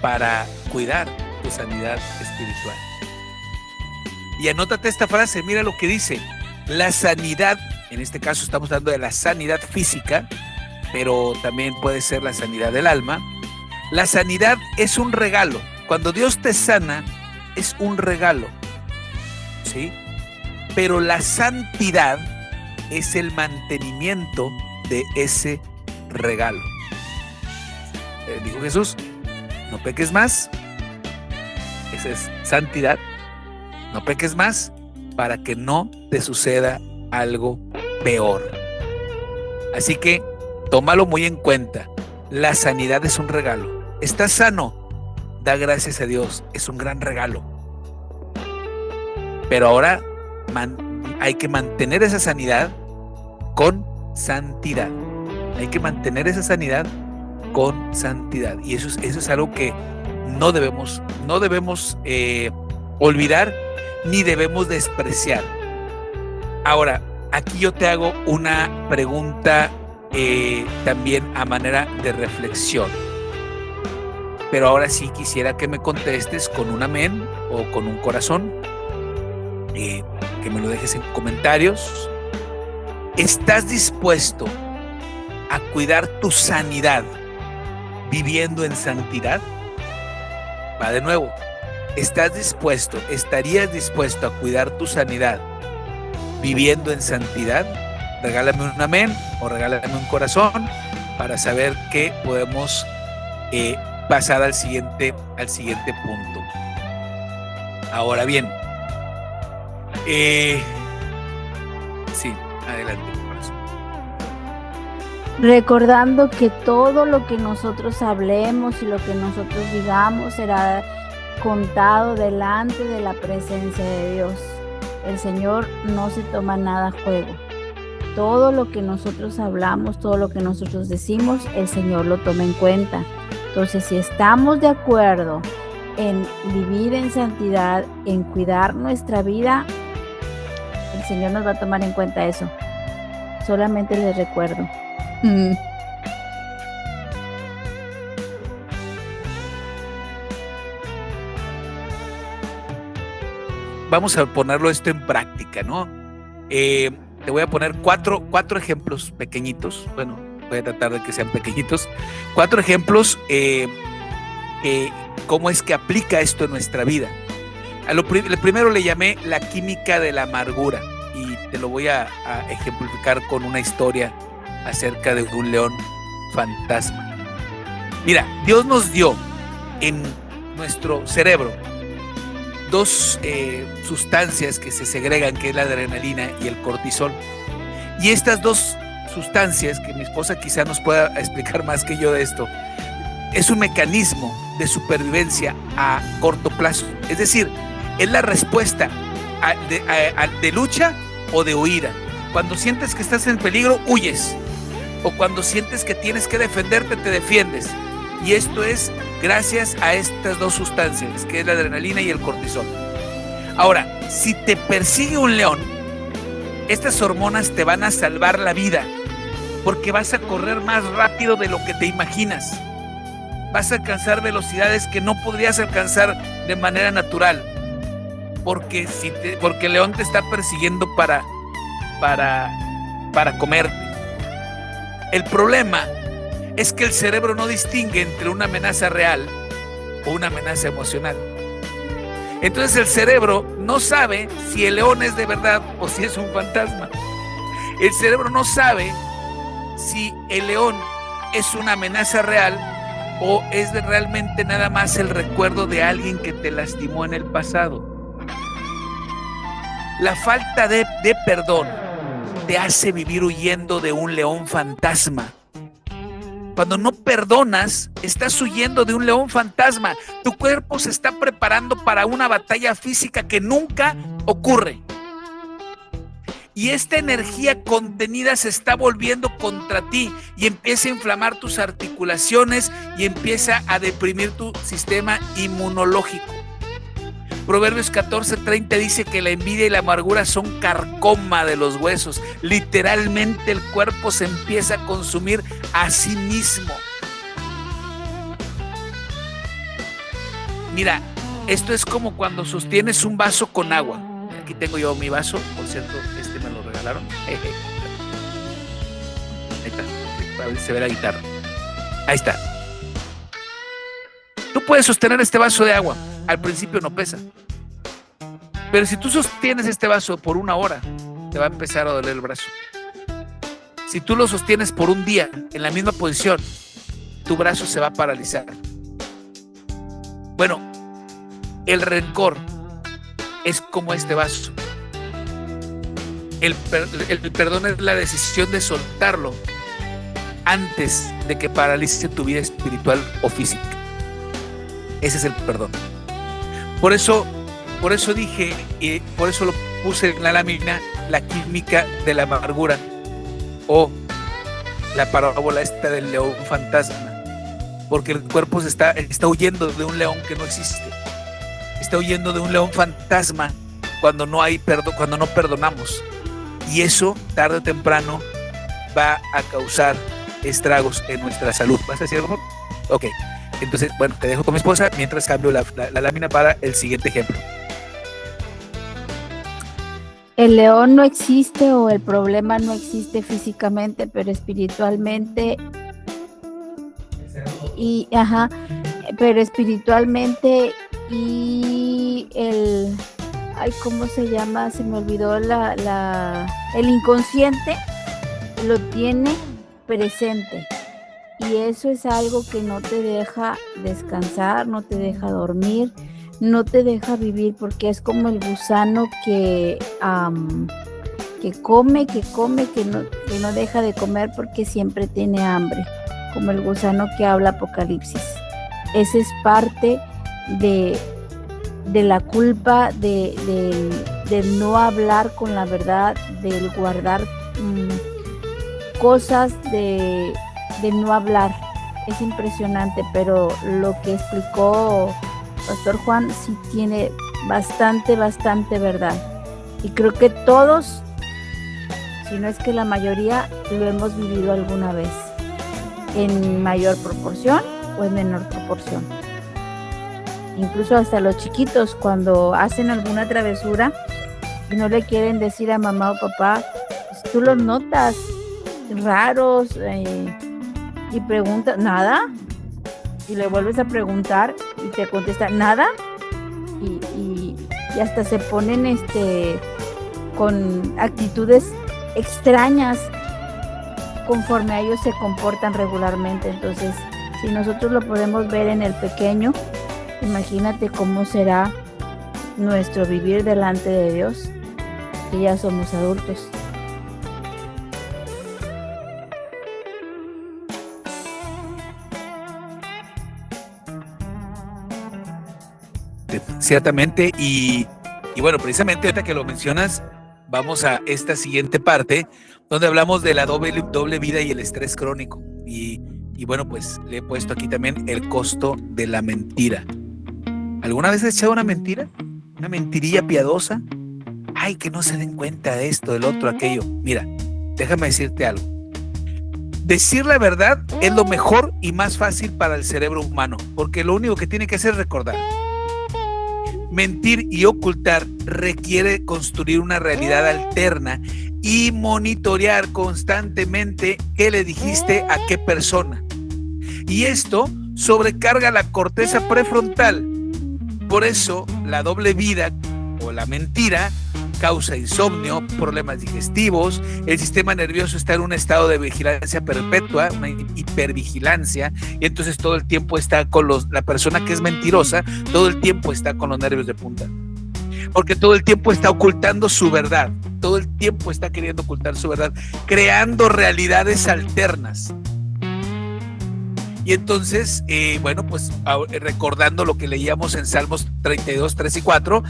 para cuidar tu sanidad espiritual. Y anótate esta frase, mira lo que dice: la sanidad, en este caso estamos hablando de la sanidad física, pero también puede ser la sanidad del alma. La sanidad es un regalo. Cuando Dios te sana, es un regalo, ¿sí? Pero la santidad es el mantenimiento de ese regalo. Dijo Jesús: no peques más. Esa es santidad. No peques más para que no te suceda algo peor. Así que tómalo muy en cuenta. La sanidad es un regalo. ¿Estás sano? Da gracias a Dios, es un gran regalo. Pero ahora hay que mantener esa sanidad con santidad. Hay que mantener esa sanidad con santidad. Y eso es algo que no debemos olvidar ni debemos despreciar. Ahora, aquí yo te hago una pregunta también a manera de reflexión. Pero ahora sí quisiera que me contestes con un amén o con un corazón, que me lo dejes en comentarios. ¿Estás dispuesto a cuidar tu sanidad viviendo en santidad? Va de nuevo. ¿Estarías dispuesto a cuidar tu sanidad viviendo en santidad? Regálame un amén o regálame un corazón para saber que podemos pasar al siguiente punto. Ahora bien, sí, adelante. Recordando que todo lo que nosotros hablemos y lo que nosotros digamos será contado delante de la presencia de Dios. El Señor no se toma nada a juego. Todo lo que nosotros hablamos, todo lo que nosotros decimos, el Señor lo toma en cuenta. Entonces, si estamos de acuerdo en vivir en santidad, en cuidar nuestra vida, el Señor nos va a tomar en cuenta eso. Solamente les recuerdo. Vamos a ponerlo esto en práctica, ¿no? Te voy a poner cuatro ejemplos pequeñitos. Bueno, voy a tratar de que sean pequeñitos. 4 ejemplos cómo es que aplica esto en nuestra vida. El primero le llamé la química de la amargura, y te lo voy a ejemplificar con una historia acerca de un león fantasma. Mira, Dios nos dio en nuestro cerebro 2 sustancias que se segregan, que es la adrenalina y el cortisol. Y estas 2 sustancias, que mi esposa quizá nos pueda explicar más que yo de esto, es un mecanismo de supervivencia a corto plazo. Es decir, es la respuesta de lucha o de huida. Cuando sientes que estás en peligro, huyes. O cuando sientes que tienes que defenderte, te defiendes. Y esto es gracias a estas 2 sustancias, que es la adrenalina y el cortisol. Ahora, si te persigue un león, estas hormonas te van a salvar la vida, porque vas a correr más rápido de lo que te imaginas. Vas a alcanzar velocidades que no podrías alcanzar de manera natural, porque el león te está persiguiendo para comerte. El problema es que el cerebro no distingue entre una amenaza real o una amenaza emocional. Entonces el cerebro no sabe si el león es de verdad o si es un fantasma. El cerebro no sabe si el león es una amenaza real o es realmente nada más el recuerdo de alguien que te lastimó en el pasado. La falta de perdón te hace vivir huyendo de un león fantasma. Cuando no perdonas, estás huyendo de un león fantasma. Tu cuerpo se está preparando para una batalla física que nunca ocurre. Y esta energía contenida se está volviendo contra ti y empieza a inflamar tus articulaciones y empieza a deprimir tu sistema inmunológico. Proverbios 14:30 dice que la envidia y la amargura son carcoma de los huesos. Literalmente el cuerpo se empieza a consumir a sí mismo. Mira, esto es como cuando sostienes un vaso con agua. Aquí tengo yo mi vaso, por cierto, este me lo regalaron. Ahí está, para ver si se ve la guitarra. Ahí está. Tú puedes sostener este vaso de agua. Al principio no pesa. Pero si tú sostienes este vaso por 1 hora, te va a empezar a doler el brazo. Si tú lo sostienes por un día en la misma posición, tu brazo se va a paralizar. Bueno, el rencor es como este vaso. El perdón es la decisión de soltarlo antes de que paralice tu vida espiritual o física. Ese es el perdón. Por eso dije, y por eso lo puse en la lámina, la química de la amargura, o la parábola esta del león fantasma, porque el cuerpo está huyendo de un león que no existe, está huyendo de un león fantasma cuando no perdonamos, y eso tarde o temprano va a causar estragos en nuestra salud. ¿Vas a decir algo? Ok. Entonces, bueno, te dejo con mi esposa mientras cambio la lámina para el siguiente ejemplo. El león no existe, o el problema no existe físicamente, pero espiritualmente. Pero espiritualmente y ¿cómo se llama? Se me olvidó el inconsciente lo tiene presente. y eso es algo que no te deja descansar, no te deja dormir, no te deja vivir, porque es como el gusano que come, que no deja de comer porque siempre tiene hambre, como el gusano que habla Apocalipsis. Esa es parte de la culpa, del no hablar con la verdad, del guardar cosas, de no hablar. Es impresionante, pero lo que explicó Pastor Juan sí tiene bastante verdad. Y creo que todos, si no es que la mayoría, lo hemos vivido alguna vez, en mayor proporción o en menor proporción. Incluso hasta los chiquitos, cuando hacen alguna travesura y no le quieren decir a mamá o papá, pues tú los notas raros y preguntas, ¿nada? Y le vuelves a preguntar y te contesta, ¿nada? Y hasta se ponen con actitudes extrañas conforme a ellos se comportan regularmente. Entonces, si nosotros lo podemos ver en el pequeño, imagínate cómo será nuestro vivir delante de Dios, que ya somos adultos. Ciertamente, y bueno, precisamente ahorita que lo mencionas, vamos a esta siguiente parte donde hablamos de la doble vida y el estrés crónico. Y bueno, pues le he puesto aquí también el costo de la mentira. ¿Alguna vez has echado una mentira? ¿Una mentirilla piadosa? Ay, que no se den cuenta de esto, del otro, aquello. Mira, déjame decirte algo. Decir la verdad es lo mejor y más fácil para el cerebro humano, porque lo único que tiene que hacer es recordar. Mentir y ocultar requiere construir una realidad alterna y monitorear constantemente qué le dijiste a qué persona. Y esto sobrecarga la corteza prefrontal. Por eso la doble vida o la mentira causa insomnio, problemas digestivos, el sistema nervioso está en un estado de vigilancia perpetua, una hipervigilancia, y entonces todo el tiempo está con la persona que es mentirosa, todo el tiempo está con los nervios de punta, porque todo el tiempo está ocultando su verdad, todo el tiempo está queriendo ocultar su verdad, creando realidades alternas. Y entonces, bueno, pues recordando lo que leíamos en Salmos 32, 3 y 4,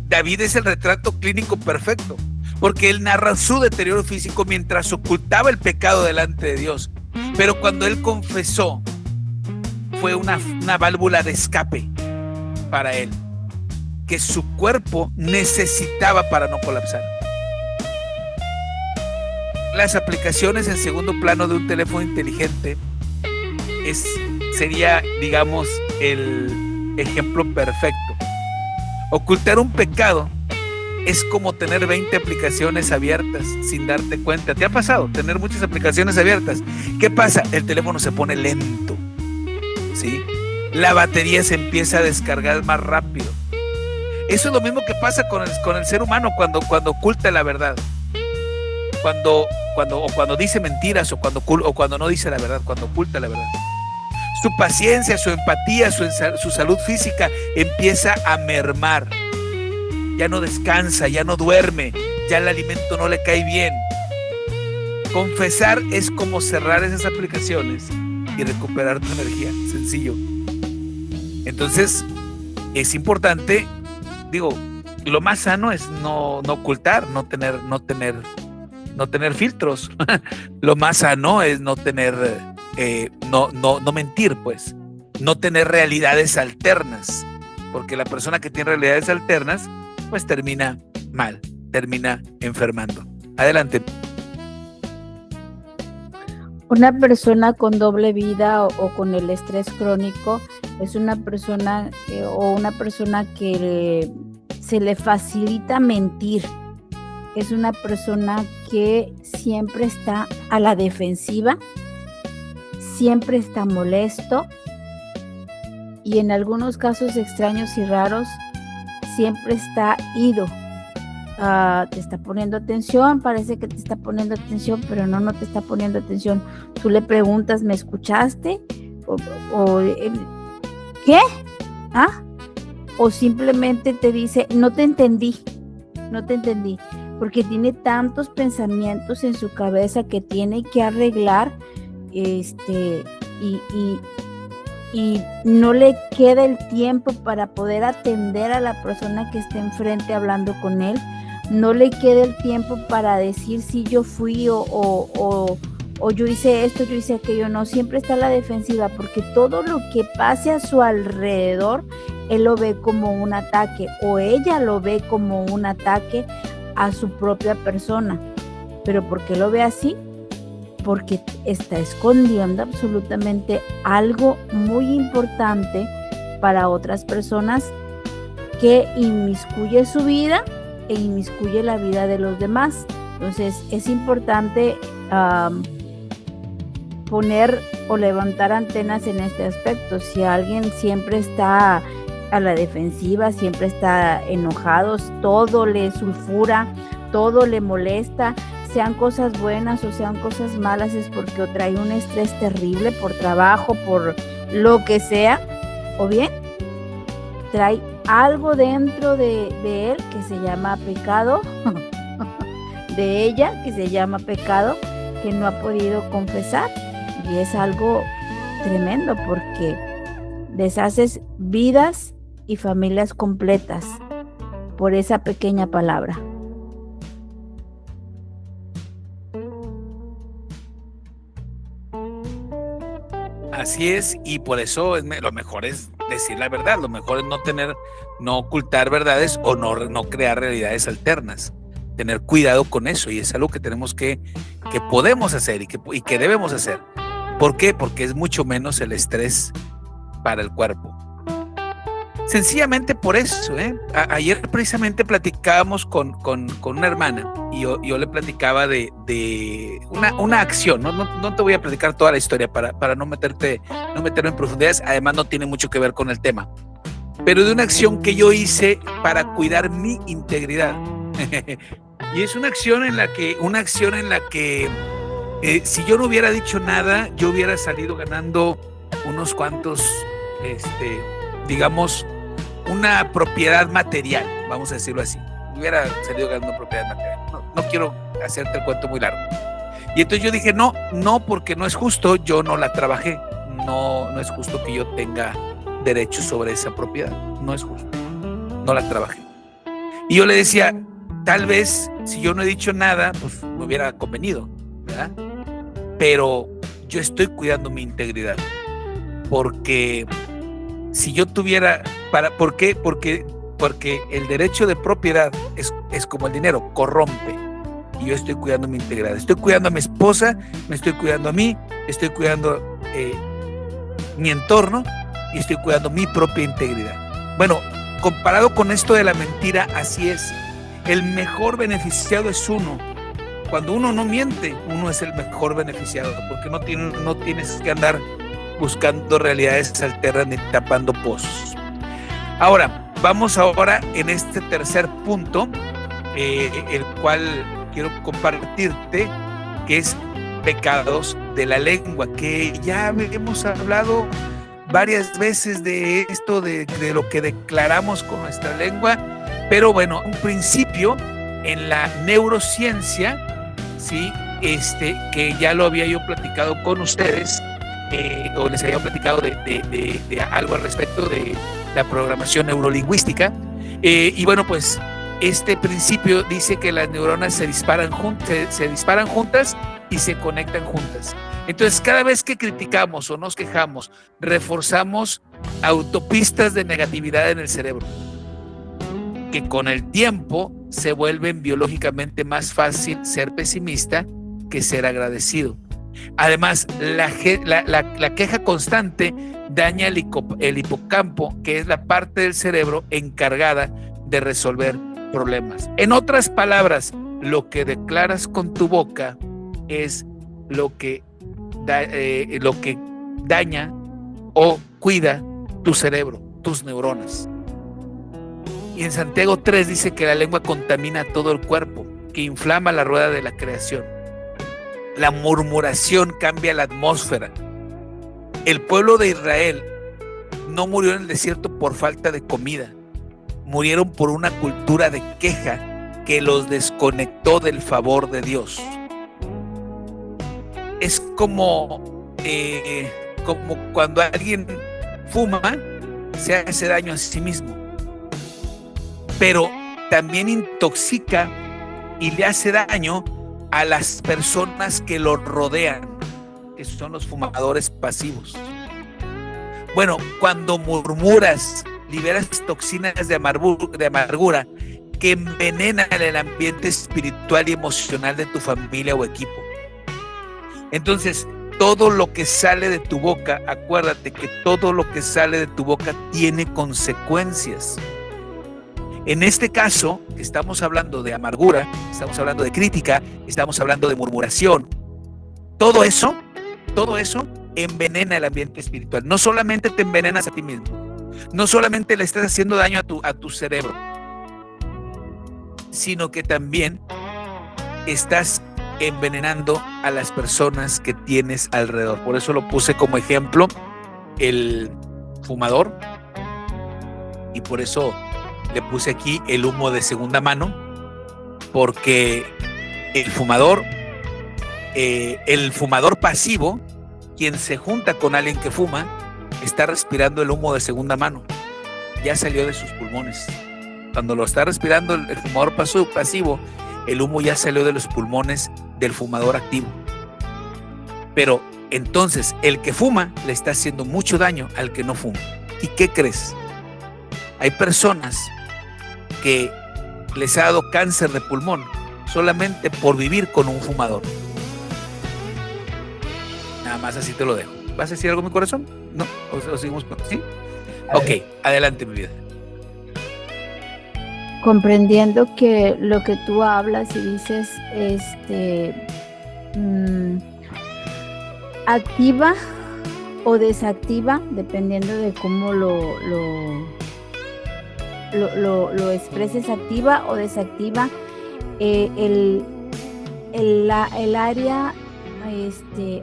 David es el retrato clínico perfecto, porque él narra su deterioro físico mientras ocultaba el pecado delante de Dios. Pero cuando él confesó, fue una válvula de escape para él, que su cuerpo necesitaba para no colapsar. Las aplicaciones en segundo plano de un teléfono inteligente sería, digamos, el ejemplo perfecto. Ocultar un pecado es como tener 20 aplicaciones abiertas sin darte cuenta. ¿Te ha pasado tener muchas aplicaciones abiertas? ¿Qué pasa? El teléfono se pone lento, ¿sí? La batería se empieza a descargar más rápido. Eso es lo mismo que pasa con el ser humano cuando oculta la verdad. Cuando dice mentiras o cuando no dice la verdad, cuando oculta la verdad. Su paciencia, su empatía, su salud física empieza a mermar. Ya no descansa, ya no duerme, ya el alimento no le cae bien. Confesar es como cerrar esas aplicaciones y recuperar tu energía, sencillo. Entonces, es importante, lo más sano es no ocultar, no tener filtros. Lo más sano es no mentir, pues, no tener realidades alternas, porque la persona que tiene realidades alternas, pues termina mal, termina enfermando. Adelante. Una persona con doble vida o con el estrés crónico es una persona que se le facilita mentir. Es una persona que siempre está a la defensiva, siempre está molesto y en algunos casos extraños y raros siempre está ido. te está poniendo atención, parece que te está poniendo atención, pero no te está poniendo atención. Tú le preguntas, ¿me escuchaste? O ¿qué? ¿Ah? O simplemente te dice, no te entendí, porque tiene tantos pensamientos en su cabeza que tiene que arreglar, y no le queda el tiempo para poder atender a la persona que está enfrente hablando con él, no le queda el tiempo para decir si yo fui o yo hice esto, yo hice aquello. No, siempre está a la defensiva, porque todo lo que pase a su alrededor, él lo ve como un ataque, o ella lo ve como un ataque a su propia persona. ¿Pero por qué lo ve así? Porque está escondiendo absolutamente algo muy importante para otras personas, que inmiscuye su vida e inmiscuye la vida de los demás. Entonces es importante poner o levantar antenas en este aspecto. Si alguien siempre está a la defensiva, siempre está enojado, todo le sulfura, todo le molesta, sean cosas buenas o sean cosas malas, es porque o trae un estrés terrible por trabajo, por lo que sea, o bien trae algo dentro de él que se llama pecado, de ella que se llama pecado, que no ha podido confesar. Y es algo tremendo, porque deshaces vidas y familias completas por esa pequeña palabra. Así es, y por eso lo mejor es decir la verdad, lo mejor es no ocultar verdades o no crear realidades alternas. Tener cuidado con eso, y es algo que tenemos que podemos hacer y que debemos hacer. ¿Por qué? Porque es mucho menos el estrés para el cuerpo. Sencillamente por eso, ayer precisamente platicábamos con una hermana, y yo le platicaba de una acción. No te voy a platicar toda la historia para no meterme en profundidades, además no tiene mucho que ver con el tema, pero de una acción que yo hice para cuidar mi integridad. Y es una acción en la que si yo no hubiera dicho nada, yo hubiera salido ganando unos cuantos, digamos, una propiedad material, vamos a decirlo así. Hubiera salido ganando propiedad material. No quiero hacerte el cuento muy largo. Y entonces yo dije, no, porque no es justo, yo no la trabajé. No es justo que yo tenga derecho sobre esa propiedad. No es justo. No la trabajé. Y yo le decía, tal vez si yo no he dicho nada, pues me hubiera convenido, ¿verdad? Pero yo estoy cuidando mi integridad, porque si yo tuviera, ¿por qué? Porque el derecho de propiedad es como el dinero, corrompe, y yo estoy cuidando mi integridad. Estoy cuidando a mi esposa, me estoy cuidando a mí, estoy cuidando mi entorno, y estoy cuidando mi propia integridad. Bueno, comparado con esto de la mentira, así es. El mejor beneficiado es uno. Cuando uno no miente, uno es el mejor beneficiado, porque no tienes que andar buscando realidades alternas ni tapando pozos. Ahora, vamos en este tercer punto, el cual quiero compartirte, que es pecados de la lengua, que ya hemos hablado varias veces de esto, de lo que declaramos con nuestra lengua. Pero bueno, un principio en la neurociencia, ¿sí? Que ya lo había yo platicado con ustedes, o les había platicado de algo al respecto de la programación neurolingüística. Y bueno, pues este principio dice que las neuronas se disparan juntas y se conectan juntas. Entonces, cada vez que criticamos o nos quejamos, reforzamos autopistas de negatividad en el cerebro, que con el tiempo se vuelven biológicamente más fácil ser pesimista que ser agradecido. Además, la queja constante daña el hipocampo, que es la parte del cerebro encargada de resolver problemas. En otras palabras, lo que declaras con tu boca es lo que daña o cuida tu cerebro, tus neuronas. Y en Santiago 3 dice que la lengua contamina todo el cuerpo, que inflama la rueda de la creación. La murmuración cambia la atmósfera. El pueblo de Israel no murió en el desierto por falta de comida. Murieron por una cultura de queja que los desconectó del favor de Dios. Es como cuando alguien fuma, se hace daño a sí mismo, pero también intoxica y le hace daño a las personas que lo rodean, que son los fumadores pasivos. Bueno, cuando murmuras, liberas toxinas de amargura que envenenan el ambiente espiritual y emocional de tu familia o equipo. Entonces, todo lo que sale de tu boca, acuérdate que todo lo que sale de tu boca tiene consecuencias. En este caso, estamos hablando de amargura, estamos hablando de crítica, estamos hablando de murmuración. Todo eso envenena el ambiente espiritual. No solamente te envenenas a ti mismo, no solamente le estás haciendo daño a tu cerebro, sino que también estás envenenando a las personas que tienes alrededor. Por eso lo puse como ejemplo el fumador, y por eso le puse aquí el humo de segunda mano, porque el fumador pasivo, quien se junta con alguien que fuma, está respirando el humo de segunda mano. Ya salió de sus pulmones. Cuando lo está respirando el fumador pasivo, el humo ya salió de los pulmones del fumador activo. Pero entonces el que fuma le está haciendo mucho daño al que no fuma. ¿Y qué crees? Hay personas que les ha dado cáncer de pulmón solamente por vivir con un fumador. Nada más así te lo dejo. ¿Vas a decir algo, mi corazón? ¿No? ¿O seguimos con...? ¿Sí? Ok, adelante, mi vida. Comprendiendo que lo que tú hablas y dices, activa o desactiva, dependiendo de cómo lo expreses, activa o desactiva el área. Ahí es que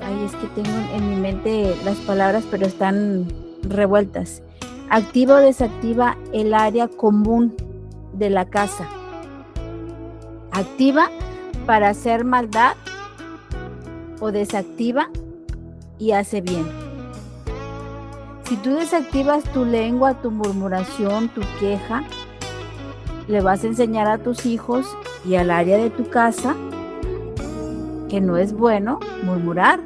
tengo en mi mente las palabras, pero están revueltas. Activa o desactiva el área común de la casa. Activa para hacer maldad o desactiva y hace bien. Si tú desactivas tu lengua, tu murmuración, tu queja, le vas a enseñar a tus hijos y al área de tu casa que no es bueno murmurar,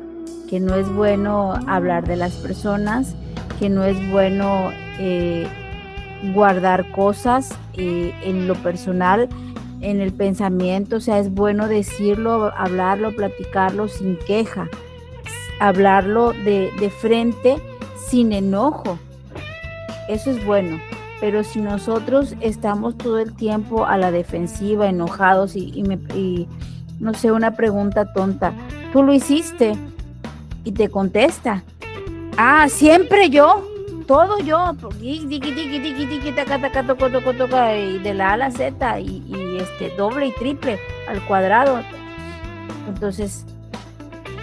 que no es bueno hablar de las personas, que no es bueno guardar cosas en lo personal, en el pensamiento. O sea, es bueno decirlo, hablarlo, platicarlo sin queja, hablarlo de frente sin enojo. Eso es bueno. Pero si nosotros estamos todo el tiempo a la defensiva, enojados y no sé, una pregunta tonta, ¿tú lo hiciste? Y te contesta, siempre yo, todo yo, y de la A a la Z, y doble y triple al cuadrado. Entonces,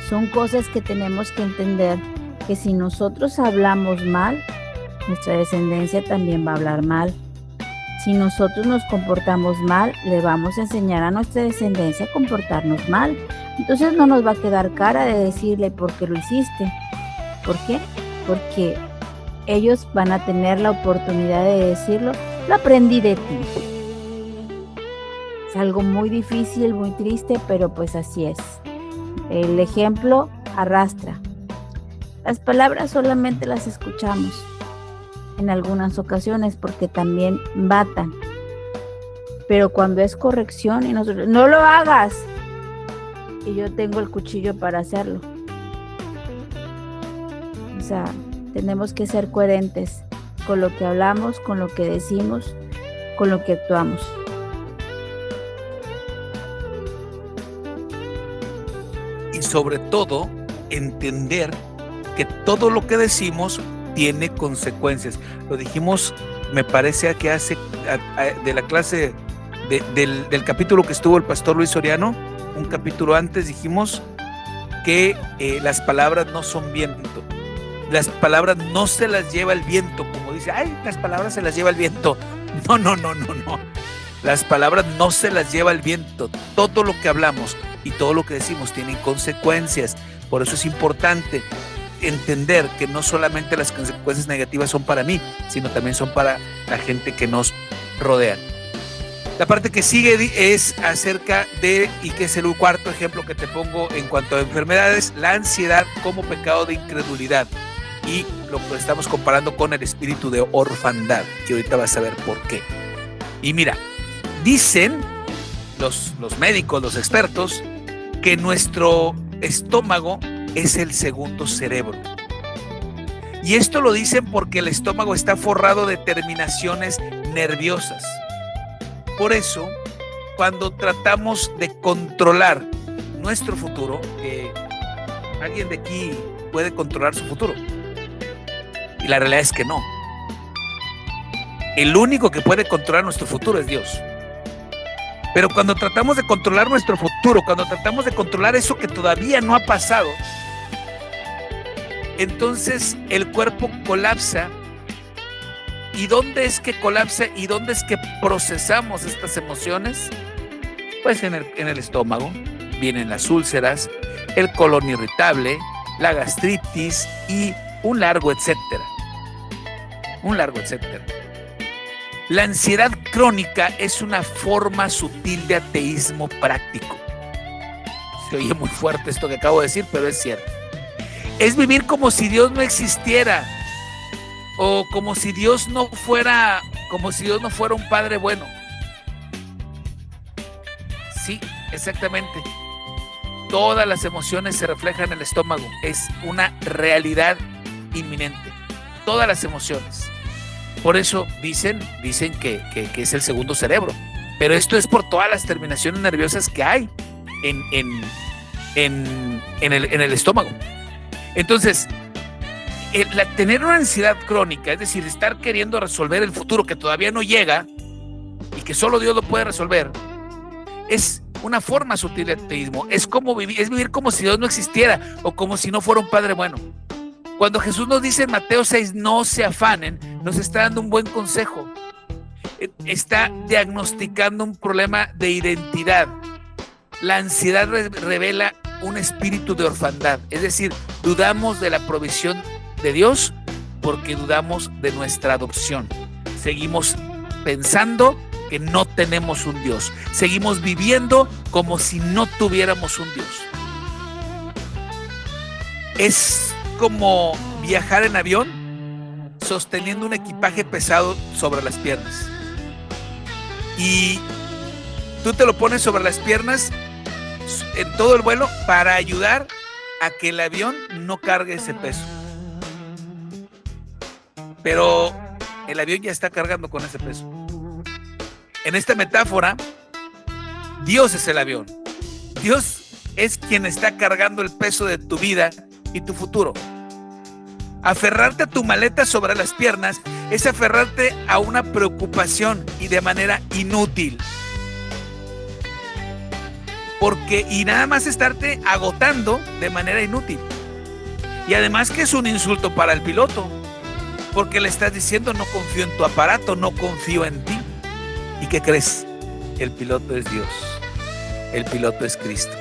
son cosas que tenemos que entender, que si nosotros hablamos mal, nuestra descendencia también va a hablar mal. Si nosotros nos comportamos mal, le vamos a enseñar a nuestra descendencia a comportarnos mal. Entonces no nos va a quedar cara de decirle por qué lo hiciste. ¿Por qué? Porque ellos van a tener la oportunidad de decirlo. Lo aprendí de ti. Es algo muy difícil, muy triste, pero pues así es. El ejemplo arrastra. Las palabras solamente las escuchamos en algunas ocasiones porque también batan, pero cuando es corrección y nosotros, no lo hagas, y yo tengo el cuchillo para hacerlo. O sea, tenemos que ser coherentes con lo que hablamos, con lo que decimos, con lo que actuamos. Y sobre todo, entender que todo lo que decimos tiene consecuencias. Lo dijimos, me parece que hace de la clase del capítulo que estuvo el pastor Luis Soriano, un capítulo antes dijimos que las palabras no son viento. Las palabras no se las lleva el viento, como dice, ay, las palabras se las lleva el viento. No. Las palabras no se las lleva el viento. Todo lo que hablamos y todo lo que decimos tienen consecuencias. Por eso es importante entender que no solamente las consecuencias negativas son para mí, sino también son para la gente que nos rodea. La parte que sigue es acerca de, y que es el cuarto ejemplo que te pongo en cuanto a enfermedades, la ansiedad como pecado de incredulidad. Y lo estamos comparando con el espíritu de orfandad, que ahorita vas a ver por qué. Y mira, dicen los médicos, los expertos, que nuestro estómago es el segundo cerebro. Y esto lo dicen porque el estómago está forrado de terminaciones nerviosas. Por eso, cuando tratamos de controlar nuestro futuro, alguien de aquí puede controlar su futuro. Y la realidad es que no. El único que puede controlar nuestro futuro es Dios. Pero cuando tratamos de controlar nuestro futuro, cuando tratamos de controlar eso que todavía no ha pasado, entonces el cuerpo colapsa. ¿Y dónde es que colapsa y dónde es que procesamos estas emociones? Pues en el estómago. Vienen las úlceras, el colon irritable, la gastritis y un largo etcétera. La ansiedad crónica es una forma sutil de ateísmo práctico. Se oye muy fuerte esto que acabo de decir, pero es cierto. Es vivir como si Dios no existiera, o como si Dios no fuera un padre bueno. Sí, exactamente. Todas las emociones se reflejan en el estómago. Es una realidad inminente. Todas las emociones. Por eso dicen que es el segundo cerebro. Pero esto es por todas las terminaciones nerviosas que hay en el estómago. Entonces, tener una ansiedad crónica, es decir, estar queriendo resolver el futuro que todavía no llega y que solo Dios lo puede resolver, es una forma sutil de ateísmo. Es vivir como si Dios no existiera o como si no fuera un padre bueno. Cuando Jesús nos dice en Mateo 6, no se afanen, nos está dando un buen consejo. Está diagnosticando un problema de identidad. La ansiedad revela un espíritu de orfandad, es decir, dudamos de la provisión de Dios porque dudamos de nuestra adopción. Seguimos pensando que no tenemos un Dios. Seguimos viviendo como si no tuviéramos un Dios. Es como viajar en avión sosteniendo un equipaje pesado sobre las piernas. Y tú te lo pones sobre las piernas en todo el vuelo para ayudar a que el avión no cargue ese peso. Pero el avión ya está cargando con ese peso. En esta metáfora, Dios es el avión. Dios es quien está cargando el peso de tu vida y tu futuro. Aferrarte a tu maleta sobre las piernas es aferrarte a una preocupación y de manera inútil. Y nada más estarte agotando de manera inútil. Y además que es un insulto para el piloto, porque le estás diciendo no confío en tu aparato, no confío en ti. ¿Y qué crees? El piloto es Dios, el piloto es Cristo.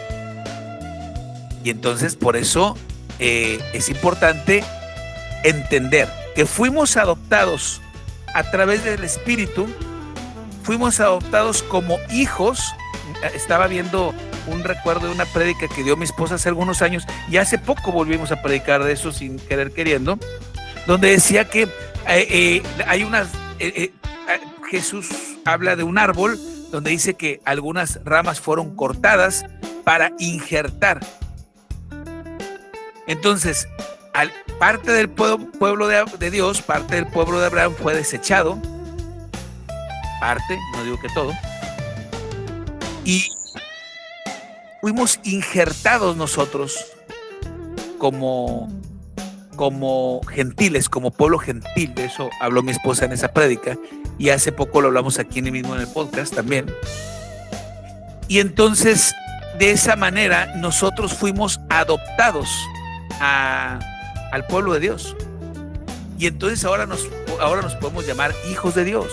Y entonces por eso es importante entender que fuimos adoptados a través del Espíritu, fuimos adoptados como hijos. Estaba viendo un recuerdo de una prédica que dio mi esposa hace algunos años y hace poco volvimos a predicar de eso sin querer queriendo, donde decía que hay unas Jesús habla de un árbol donde dice que algunas ramas fueron cortadas para injertar. Entonces, parte del pueblo de Dios, parte del pueblo de Abraham fue desechado, parte, no digo que todo, y fuimos injertados nosotros como como gentiles, como pueblo gentil. De eso habló mi esposa en esa prédica y hace poco lo hablamos aquí mismo en el podcast también. Y entonces, de esa manera, nosotros fuimos adoptados al pueblo de Dios. Y entonces ahora nos podemos llamar hijos de Dios.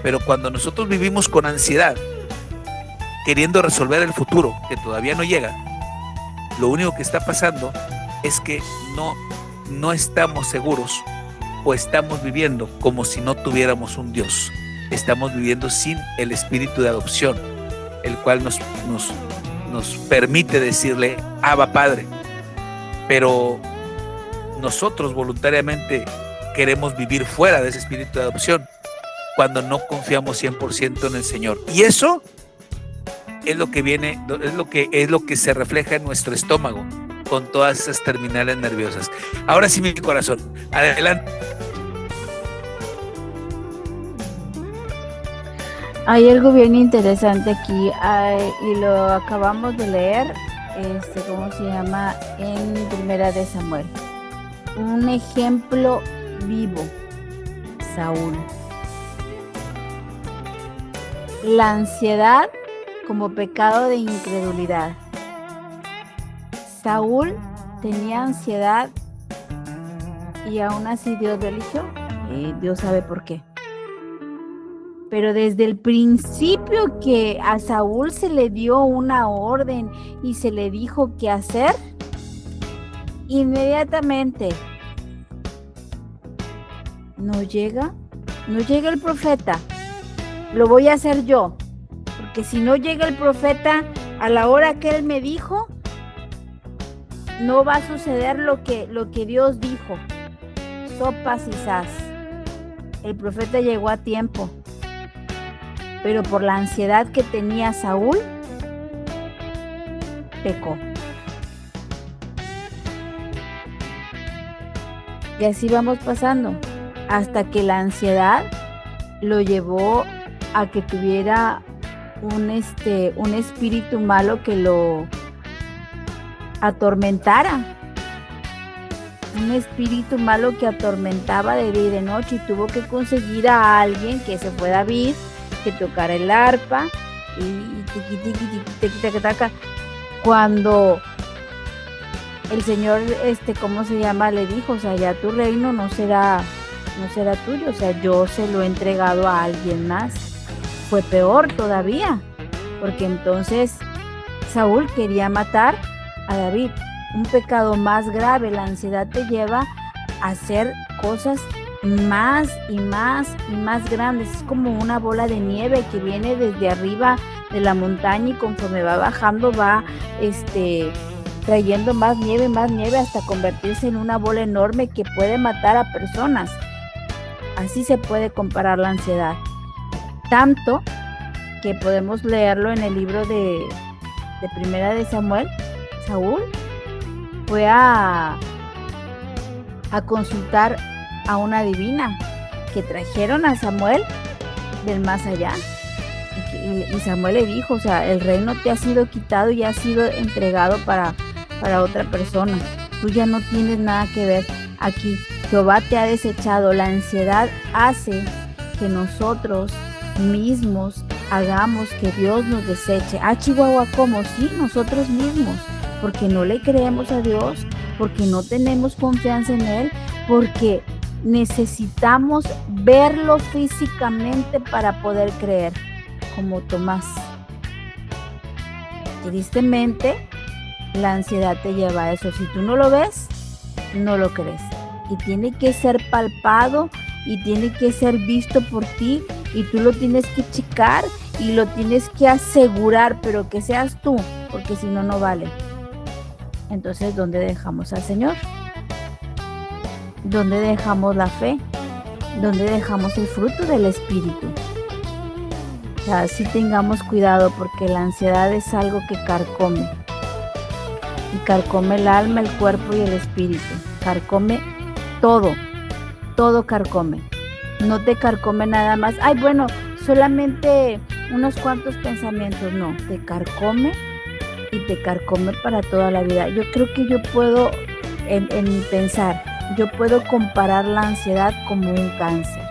Pero cuando nosotros vivimos con ansiedad, queriendo resolver el futuro que todavía no llega, lo único que está pasando es que no estamos seguros, o estamos viviendo como si no tuviéramos un Dios. Estamos viviendo sin el espíritu de adopción, el cual nos permite decirle Abba Padre. Pero nosotros voluntariamente queremos vivir fuera de ese espíritu de adopción cuando no confiamos 100% en el Señor. Y eso es lo que se refleja en nuestro estómago con todas esas terminales nerviosas. Ahora sí, mi corazón, adelante. Hay algo bien interesante aquí, y lo acabamos de leer, ¿cómo se llama? En Primera de Samuel. Un ejemplo vivo, Saúl. La ansiedad como pecado de incredulidad. Saúl tenía ansiedad y aún así Dios lo eligió. Dios sabe por qué. Pero desde el principio que a Saúl se le dio una orden y se le dijo qué hacer, inmediatamente no llega el profeta, lo voy a hacer yo, porque si no llega el profeta a la hora que él me dijo, no va a suceder lo que Dios dijo. Sopas y sas. El profeta llegó a tiempo, pero por la ansiedad que tenía Saúl, pecó. Y así vamos pasando, hasta que la ansiedad lo llevó a que tuviera un espíritu malo que lo atormentara. Un espíritu malo que atormentaba de día y de noche, y tuvo que conseguir a alguien, que ese fue David, que tocara el arpa y cuando el Señor ¿cómo se llama? Le dijo, o sea, ya tu reino no será tuyo, o sea, yo se lo he entregado a alguien más. Fue peor todavía, porque entonces Saúl quería matar a David. Un pecado más grave. La ansiedad te lleva a hacer cosas más y más y más grandes. Es como una bola de nieve que viene desde arriba de la montaña, y conforme va bajando va trayendo más nieve hasta convertirse en una bola enorme que puede matar a personas. Así se puede comparar la ansiedad, tanto que podemos leerlo en el libro de Primera de Samuel. Saúl fue a consultar a una divina que trajeron a Samuel del más allá, y Samuel le dijo, o sea, el reino te ha sido quitado y ha sido entregado para otra persona. Tú ya no tienes nada que ver aquí. Jehová te ha desechado. La ansiedad hace que nosotros mismos hagamos que Dios nos deseche. Chihuahua, ¿cómo? Sí, nosotros mismos, porque no le creemos a Dios, porque no tenemos confianza en Él, porque necesitamos verlo físicamente para poder creer, como Tomás. Tristemente, la ansiedad te lleva a eso. Si tú no lo ves, no lo crees. Y tiene que ser palpado y tiene que ser visto por ti, y tú lo tienes que checar y lo tienes que asegurar, pero que seas tú, porque si no, no vale. Entonces, ¿dónde dejamos al Señor? ¿Dónde dejamos la fe? ¿Dónde dejamos el fruto del Espíritu? O sea, sí tengamos cuidado, porque la ansiedad es algo que carcome. Y carcome el alma, el cuerpo y el espíritu. Carcome todo. Todo carcome. No te carcome nada más. Bueno, solamente unos cuantos pensamientos. No, te carcome, y te carcome para toda la vida. Yo creo que yo puedo en mi pensar, yo puedo comparar la ansiedad como un cáncer.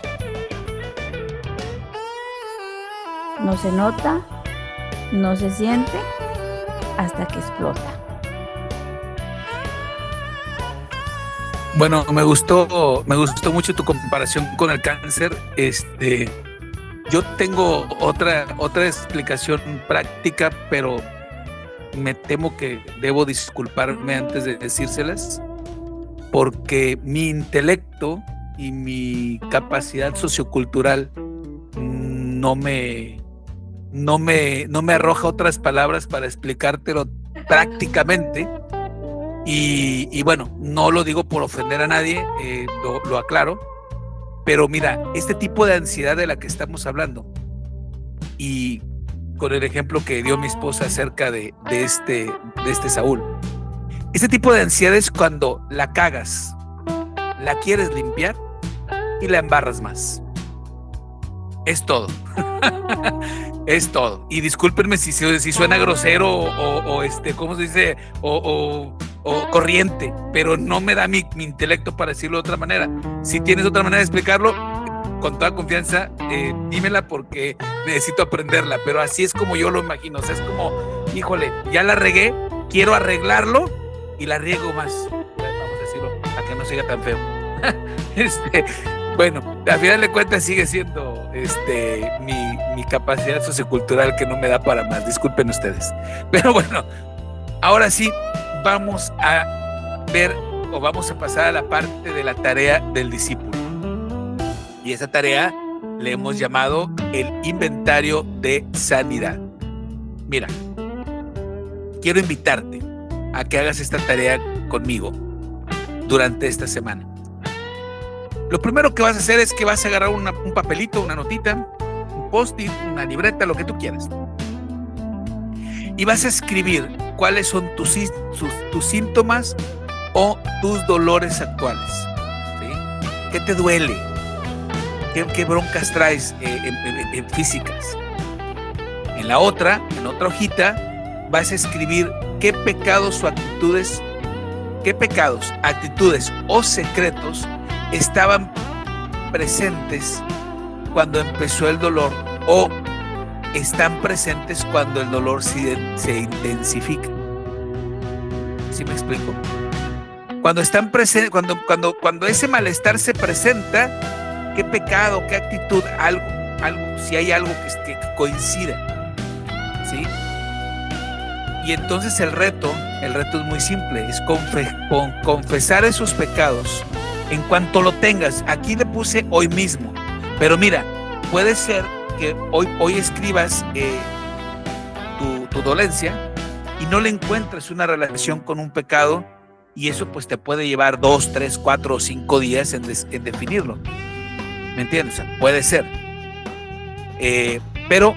No se nota, no se siente hasta que explota. Bueno, me gustó mucho tu comparación con el cáncer. Yo tengo otra explicación práctica, pero me temo que debo disculparme antes de decírselas, porque mi intelecto y mi capacidad sociocultural no me arroja otras palabras para explicártelo prácticamente. Y bueno, no lo digo por ofender a nadie, lo aclaro, pero mira, este tipo de ansiedad de la que estamos hablando, y con el ejemplo que dio mi esposa acerca de este Saúl, este tipo de ansiedad es cuando la cagas, la quieres limpiar y la embarras más. Es todo. Es todo. Y discúlpenme si suena grosero o ¿cómo se dice? O corriente, pero no me da mi intelecto para decirlo de otra manera. Si tienes otra manera de explicarlo, con toda confianza, dímela, porque necesito aprenderla, pero así es como yo lo imagino. O sea, es como, híjole, ya la regué, quiero arreglarlo y la riego más. Vamos a decirlo, a que no siga tan feo. Bueno, al final de cuentas sigue siendo mi capacidad sociocultural que no me da para más. Disculpen ustedes. Pero bueno, ahora sí vamos a ver, o vamos a pasar a la parte de la tarea del discípulo. Y esa tarea le hemos llamado el inventario de sanidad. Mira, quiero invitarte a que hagas esta tarea conmigo durante esta semana. Lo primero que vas a hacer es que vas a agarrar un papelito, una notita, un post-it, una libreta, lo que tú quieras. Y vas a escribir cuáles son tus síntomas o tus dolores actuales. ¿Sí? ¿Qué te duele? ¿Qué broncas traes físicas? En otra hojita, vas a escribir qué pecados, actitudes o secretos estaban presentes cuando empezó el dolor, o están presentes cuando el dolor se intensifica. ¿Sí me explico? Cuando están presentes, cuando ese malestar se presenta, ¿qué pecado, qué actitud, algo, si hay algo que coincida? ¿Sí? Y entonces el reto es muy simple, es confesar esos pecados en cuanto lo tengas. Aquí le puse hoy mismo, pero mira, puede ser que hoy escribas tu dolencia y no le encuentres una relación con un pecado, y eso pues te puede llevar 2, 3, 4 o 5 días en definirlo. ¿Me entiendes? O sea, puede ser. Pero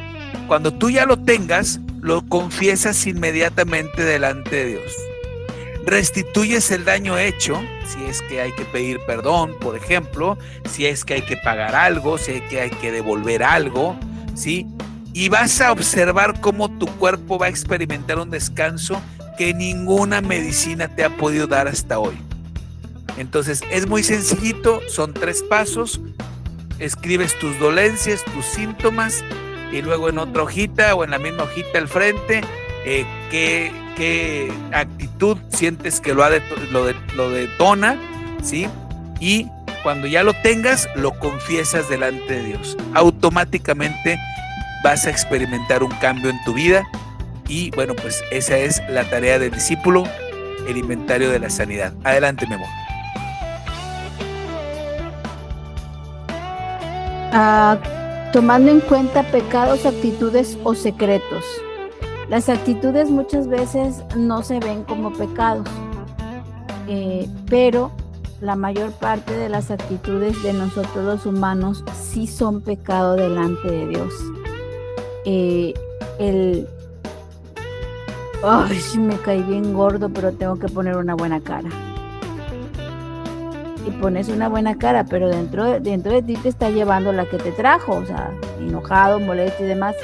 cuando tú ya lo tengas, lo confiesas inmediatamente delante de Dios. Restituyes el daño hecho, si es que hay que pedir perdón, por ejemplo, si es que hay que pagar algo, si es que hay que devolver algo, ¿sí? Y vas a observar cómo tu cuerpo va a experimentar un descanso que ninguna medicina te ha podido dar hasta hoy. Entonces es muy sencillito, son 3 pasos. Escribes tus dolencias, tus síntomas, y luego en otra hojita o en la misma hojita al frente, qué actitud sientes que lo detona, ¿sí? Y cuando ya lo tengas, lo confiesas delante de Dios. Automáticamente vas a experimentar un cambio en tu vida. Y bueno, pues esa es la tarea del discípulo, el inventario de la sanidad. Adelante, Memo. Tomando en cuenta pecados, actitudes o secretos. Las actitudes muchas veces no se ven como pecados, pero la mayor parte de las actitudes de nosotros los humanos sí son pecado delante de Dios. Sí me caí bien gordo, pero tengo que poner una buena cara. Y pones una buena cara, pero dentro de ti te está llevando la que te trajo, o sea, enojado, molesto y demás.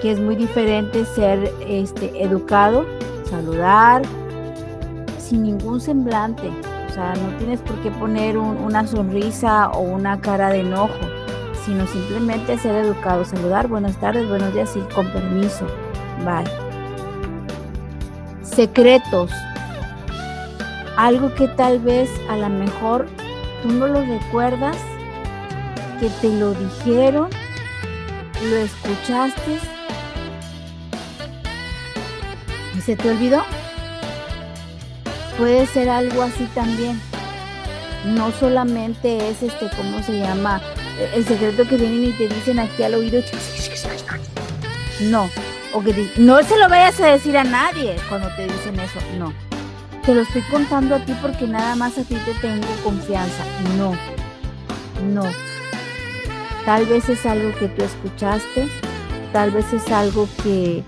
Que es muy diferente ser educado, saludar, sin ningún semblante. O sea, no tienes por qué poner una sonrisa o una cara de enojo, sino simplemente ser educado, saludar, buenas tardes, buenos días y con permiso, bye. Secretos, algo que tal vez a lo mejor tú no lo recuerdas, que te lo dijeron, lo escuchaste y se te olvidó. Puede ser algo así también. No solamente es ¿cómo se llama? El secreto que vienen y te dicen aquí al oído. No. O que no se lo vayas a decir a nadie cuando te dicen eso. No. Te lo estoy contando a ti porque nada más a ti te tengo confianza. No. Tal vez es algo que tú escuchaste. Tal vez es algo que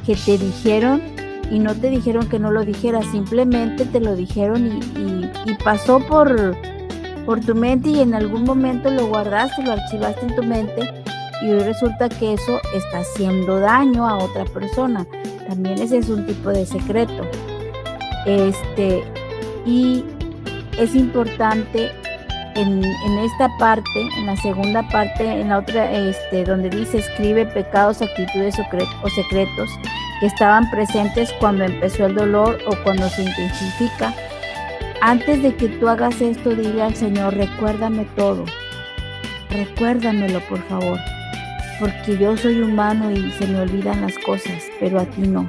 te dijeron. Y no te dijeron que no lo dijeras, simplemente te lo dijeron y pasó por tu mente y en algún momento lo guardaste, lo archivaste en tu mente y hoy resulta que eso está haciendo daño a otra persona. También ese es un tipo de secreto. Y es importante en esta parte, en la segunda parte, en la otra, donde dice escribe pecados, actitudes o secretos que estaban presentes cuando empezó el dolor o cuando se intensifica. Antes de que tú hagas esto, dile al Señor, recuérdame todo, recuérdamelo por favor, porque yo soy humano y se me olvidan las cosas, pero a ti no.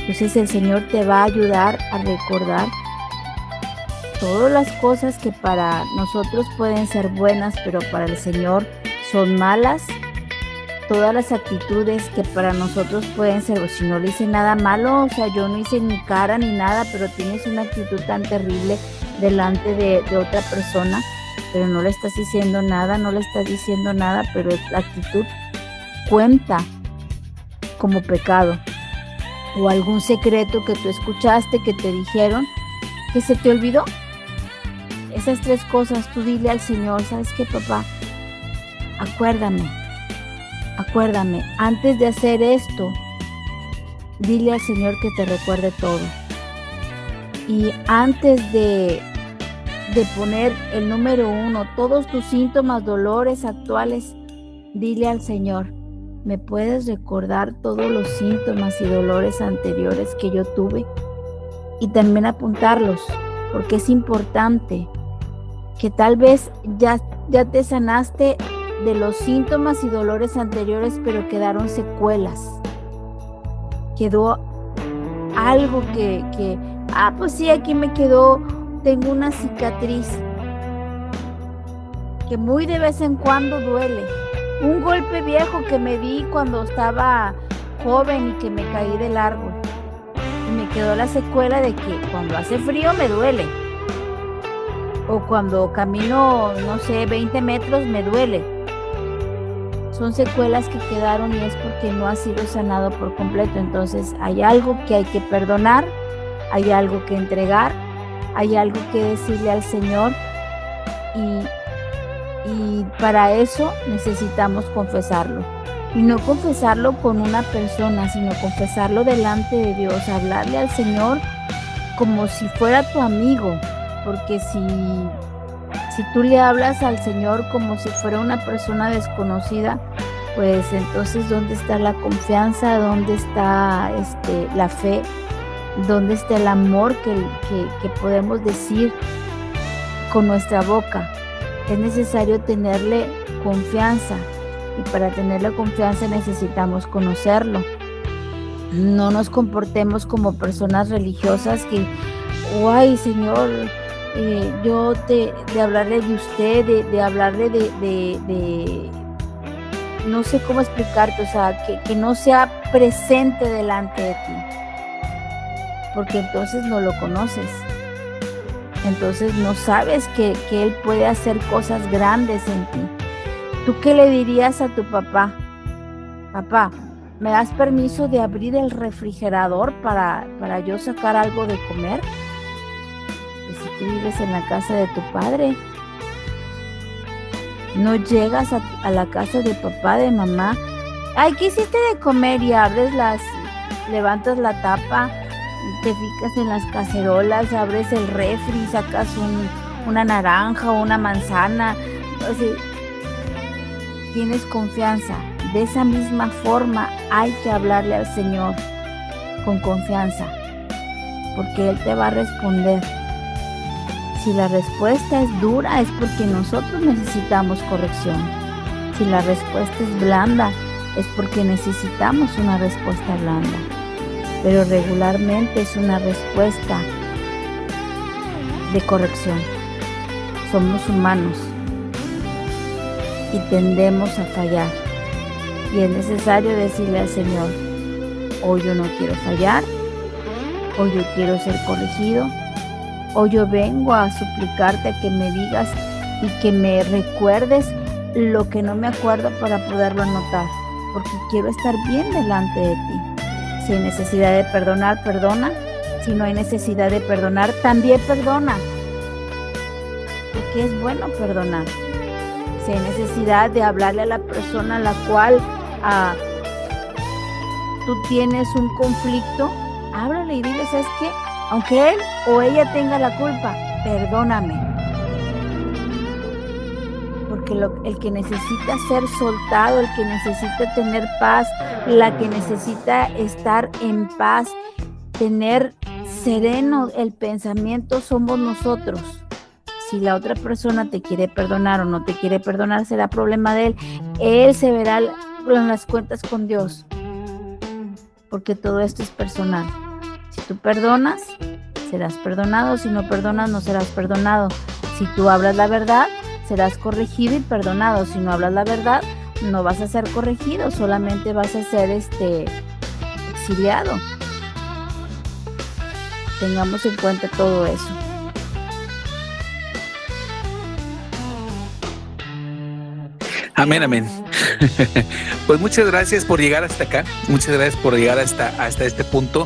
Entonces el Señor te va a ayudar a recordar todas las cosas que para nosotros pueden ser buenas, pero para el Señor son malas. Todas las actitudes que para nosotros pueden ser, o si no le hice nada malo, o sea, yo no hice ni cara ni nada, pero tienes una actitud tan terrible delante de otra persona, pero no le estás diciendo nada, pero la actitud cuenta como pecado. O algún secreto que tú escuchaste, que te dijeron, que se te olvidó. Esas tres cosas, tú dile al Señor, ¿sabes qué, papá? Acuérdame, antes de hacer esto, dile al Señor que te recuerde todo. Y antes de poner el número 1, todos tus síntomas, dolores actuales, dile al Señor, ¿me puedes recordar todos los síntomas y dolores anteriores que yo tuve? Y también apuntarlos, porque es importante que tal vez ya te sanaste de los síntomas y dolores anteriores, pero quedaron secuelas. Quedó algo que pues sí, aquí me quedó, tengo una cicatriz que muy de vez en cuando duele. Un golpe viejo que me di cuando estaba joven y que me caí del árbol. Y me quedó la secuela de que cuando hace frío me duele. O cuando camino, 20 metros me duele. Son secuelas que quedaron y es porque no ha sido sanado por completo. Entonces hay algo que hay que perdonar, hay algo que entregar, hay algo que decirle al Señor y para eso necesitamos confesarlo. Y no confesarlo con una persona, sino confesarlo delante de Dios, hablarle al Señor como si fuera tu amigo, porque si tú le hablas al Señor como si fuera una persona desconocida, pues entonces ¿dónde está la confianza? ¿Dónde está la fe? ¿Dónde está el amor que podemos decir con nuestra boca? Es necesario tenerle confianza y para tenerle confianza necesitamos conocerlo. No nos comportemos como personas religiosas que, ay Señor, yo de hablarle de usted, de hablarle de no sé cómo explicarte, o sea, que no sea presente delante de ti, porque entonces no lo conoces, entonces no sabes que Él puede hacer cosas grandes en ti. ¿Tú qué le dirías a tu papá? Papá, ¿me das permiso de abrir el refrigerador para yo sacar algo de comer? Si tú vives en la casa de tu padre, no llegas a la casa de papá, de mamá, ay, ¿qué hiciste de comer? Y levantas la tapa te fijas en las cacerolas, abres el refri, sacas una naranja o una manzana, o sea, tienes confianza. De esa misma forma hay que hablarle al Señor con confianza, porque Él te va a responder. Si la respuesta es dura, es porque nosotros necesitamos corrección. Si la respuesta es blanda, es porque necesitamos una respuesta blanda. Pero regularmente es una respuesta de corrección. Somos humanos y tendemos a fallar. Y es necesario decirle al Señor: hoy yo no quiero fallar, hoy yo quiero ser corregido, hoy yo vengo a suplicarte a que me digas y que me recuerdes lo que no me acuerdo para poderlo anotar, porque quiero estar bien delante de ti. Si hay necesidad de perdonar, perdona. Si no hay necesidad de perdonar, también perdona, porque es bueno perdonar. Si hay necesidad de hablarle a la persona a la cual tú tienes un conflicto, háblale y dile: ¿sabes qué? Aunque él o ella tenga la culpa, perdóname. Porque el que necesita ser soltado, el que necesita tener paz, la que necesita estar en paz, tener sereno el pensamiento, somos nosotros. Si la otra persona te quiere perdonar o no te quiere perdonar, será problema de él. Él se verá en las cuentas con Dios, porque todo esto es personal. Si tú perdonas, serás perdonado. Si no perdonas, no serás perdonado. Si tú hablas la verdad, serás corregido y perdonado. Si no hablas la verdad, no vas a ser corregido, solamente vas a ser exiliado. Tengamos en cuenta todo eso. Amén, amén. Pues muchas gracias por llegar hasta acá, muchas gracias por llegar hasta este punto.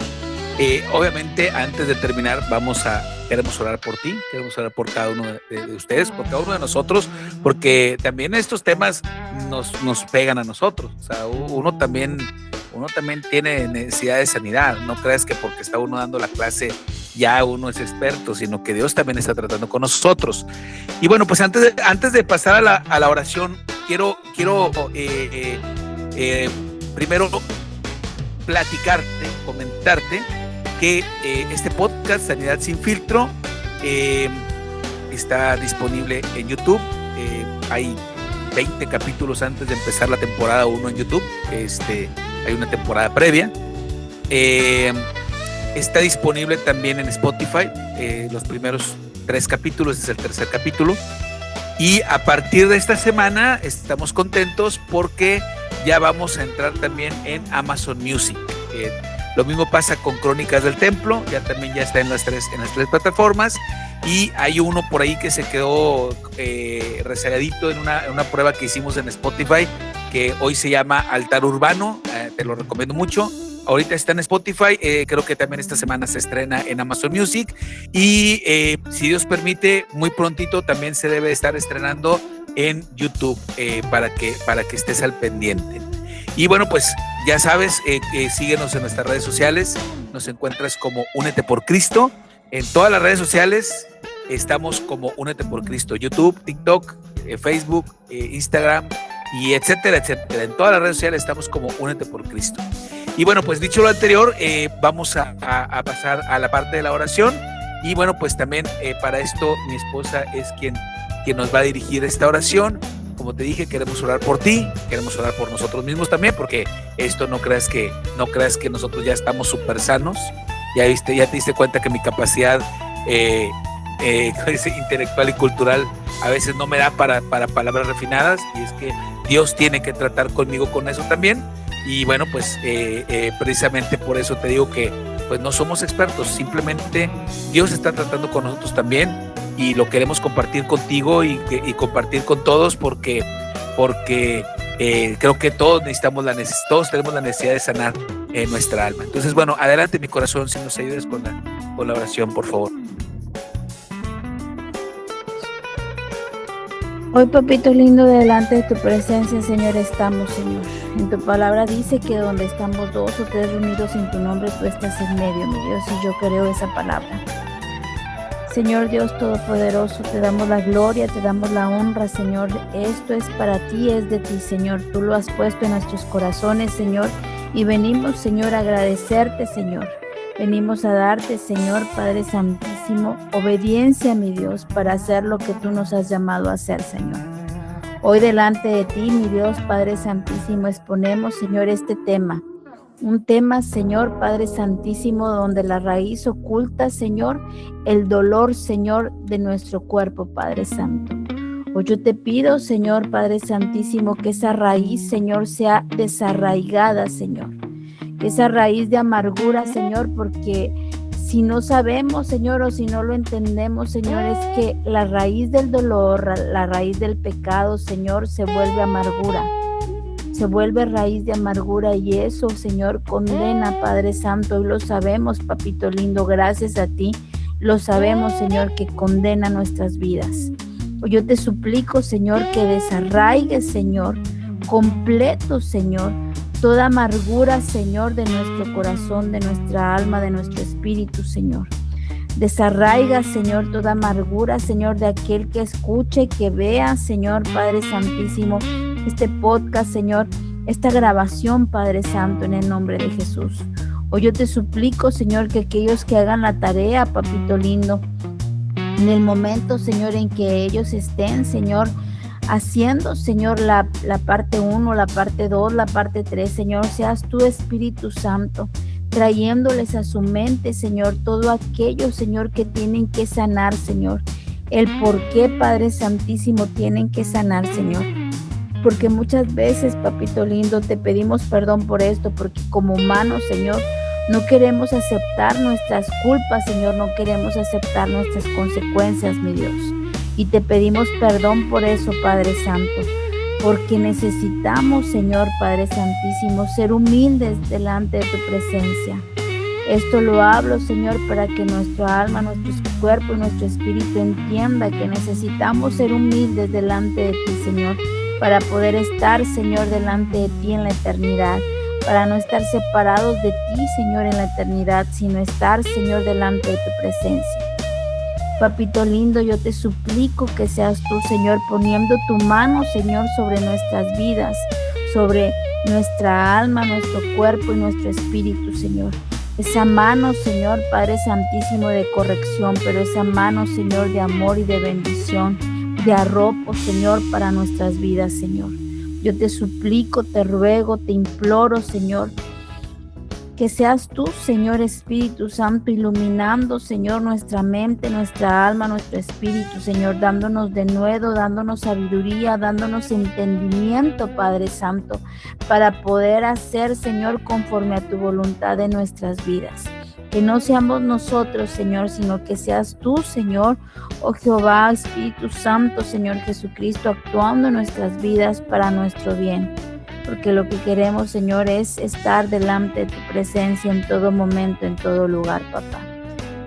Obviamente, antes de terminar, queremos orar por ti, queremos orar por cada uno de ustedes, por cada uno de nosotros, porque también estos temas nos pegan a nosotros. O sea, uno también tiene necesidad de sanidad. No creas que porque está uno dando la clase ya uno es experto, sino que Dios también está tratando con nosotros. Y bueno, pues antes de pasar a la oración, quiero primero platicarte, comentarte que este podcast Sanidad Sin Filtro está disponible en YouTube. Hay 20 capítulos antes de empezar la temporada 1 en YouTube. Hay una temporada previa. Está disponible también en Spotify. Los primeros 3 capítulos, es el tercer capítulo. Y a partir de esta semana estamos contentos porque ya vamos a entrar también en Amazon Music. Lo mismo pasa con Crónicas del Templo, ya está en las tres plataformas. Y hay uno por ahí que se quedó rezagadito en una prueba que hicimos en Spotify, que hoy se llama Altar Urbano. Te lo recomiendo mucho. Ahorita está en Spotify, creo que también esta semana se estrena en Amazon Music y si Dios permite, muy prontito también se debe estar estrenando en YouTube para que estés al pendiente. Y bueno, pues ya sabes, síguenos en nuestras redes sociales, nos encuentras como Únete por Cristo, en todas las redes sociales estamos como Únete por Cristo, YouTube, TikTok, Facebook, Instagram y etcétera, etcétera. En todas las redes sociales estamos como Únete por Cristo. Y bueno, pues dicho lo anterior, vamos a pasar a la parte de la oración. Y bueno, pues también para esto mi esposa es quien nos va a dirigir esta oración. Como te dije, queremos orar por ti, queremos orar por nosotros mismos también, porque esto no creas que nosotros ya estamos súper sanos. Ya te diste cuenta que mi capacidad intelectual y cultural a veces no me da para palabras refinadas, y es que Dios tiene que tratar conmigo con eso también. Y bueno, pues precisamente por eso te digo que pues no somos expertos, simplemente Dios está tratando con nosotros también y lo queremos compartir contigo y compartir con todos porque creo que todos tenemos la necesidad de sanar nuestra alma. Entonces, bueno, adelante mi corazón, si nos ayudas con la oración, por favor. Hoy, papito lindo, delante de tu presencia, Señor, estamos, Señor. En tu palabra dice que donde estamos 2 o 3 reunidos en tu nombre, tú estás en medio, mi Dios, y yo creo esa palabra. Señor Dios Todopoderoso, te damos la gloria, te damos la honra, Señor. Esto es para ti, es de ti, Señor. Tú lo has puesto en nuestros corazones, Señor, y venimos, Señor, a agradecerte, Señor. Venimos a darte, Señor, Padre Santísimo, obediencia, mi Dios, para hacer lo que tú nos has llamado a hacer, Señor. Hoy delante de ti, mi Dios, Padre Santísimo, exponemos, Señor, este tema. Un tema, Señor, Padre Santísimo, donde la raíz oculta, Señor, el dolor, Señor, de nuestro cuerpo, Padre Santo. Hoy yo te pido, Señor, Padre Santísimo, que esa raíz, Señor, sea desarraigada, Señor. Que esa raíz de amargura, Señor, porque si no sabemos, Señor, o si no lo entendemos, Señor, es que la raíz del dolor, la raíz del pecado, Señor, se vuelve amargura. Se vuelve raíz de amargura y eso, Señor, condena, Padre Santo. Y lo sabemos, papito lindo, gracias a ti. Lo sabemos, Señor, que condena nuestras vidas. Hoy yo te suplico, Señor, que desarraigues, Señor, completo, Señor, toda amargura, Señor, de nuestro corazón, de nuestra alma, de nuestro espíritu, Señor. Desarraiga, Señor, toda amargura, Señor, de aquel que escuche, que vea, Señor, Padre Santísimo, este podcast, Señor, esta grabación, Padre Santo, en el nombre de Jesús. Hoy yo te suplico, Señor, que aquellos que hagan la tarea, papito lindo, en el momento, Señor, en que ellos estén, Señor, haciendo, Señor, la parte 1, la parte 2, la parte 3, Señor, seas tú, Espíritu Santo, trayéndoles a su mente, Señor, todo aquello, Señor, que tienen que sanar, Señor. El por qué, Padre Santísimo, tienen que sanar, Señor. Porque muchas veces, papito lindo, te pedimos perdón por esto, porque como humanos, Señor, no queremos aceptar nuestras culpas, Señor, no queremos aceptar nuestras consecuencias, mi Dios. Y te pedimos perdón por eso, Padre Santo, porque necesitamos, Señor, Padre Santísimo, ser humildes delante de tu presencia. Esto lo hablo, Señor, para que nuestra alma, nuestro cuerpo y nuestro espíritu entienda que necesitamos ser humildes delante de ti, Señor, para poder estar, Señor, delante de ti en la eternidad, para no estar separados de ti, Señor, en la eternidad, sino estar, Señor, delante de tu presencia. Papito lindo, yo te suplico que seas tú, Señor, poniendo tu mano, Señor, sobre nuestras vidas, sobre nuestra alma, nuestro cuerpo y nuestro espíritu, Señor. Esa mano, Señor, Padre Santísimo, de corrección, pero esa mano, Señor, de amor y de bendición, de arropo, Señor, para nuestras vidas, Señor. Yo te suplico, te ruego, te imploro, Señor, que seas tú, Señor Espíritu Santo, iluminando, Señor, nuestra mente, nuestra alma, nuestro espíritu, Señor, dándonos denuedo, dándonos sabiduría, dándonos entendimiento, Padre Santo, para poder hacer, Señor, conforme a tu voluntad en nuestras vidas. Que no seamos nosotros, Señor, sino que seas tú, Señor, oh Jehová, Espíritu Santo, Señor Jesucristo, actuando en nuestras vidas para nuestro bien. Porque lo que queremos, Señor, es estar delante de tu presencia en todo momento, en todo lugar, papá.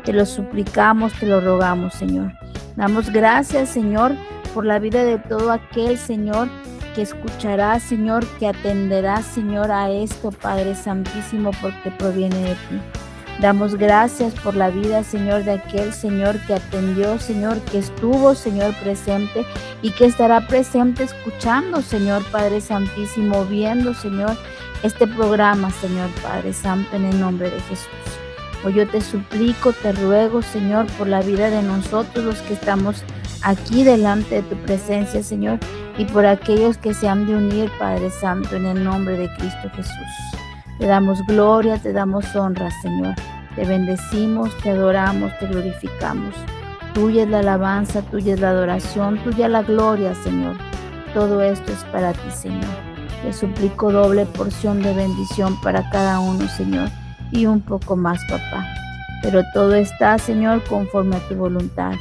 Te lo suplicamos, te lo rogamos, Señor. Damos gracias, Señor, por la vida de todo aquel, Señor, que escuchará, Señor, que atenderá, Señor, a esto, Padre Santísimo, porque proviene de ti. Damos gracias por la vida, Señor, de aquel, Señor, que atendió, Señor, que estuvo, Señor, presente y que estará presente escuchando, Señor, Padre Santísimo, viendo, Señor, este programa, Señor, Padre Santo, en el nombre de Jesús. Hoy yo te suplico, te ruego, Señor, por la vida de nosotros, los que estamos aquí delante de tu presencia, Señor, y por aquellos que se han de unir, Padre Santo, en el nombre de Cristo Jesús. Te damos gloria, te damos honra, Señor. Te bendecimos, te adoramos, te glorificamos. Tuya es la alabanza, tuya es la adoración, tuya la gloria, Señor. Todo esto es para ti, Señor. Te suplico doble porción de bendición para cada uno, Señor, y un poco más, papá. Pero todo está, Señor, conforme a tu voluntad,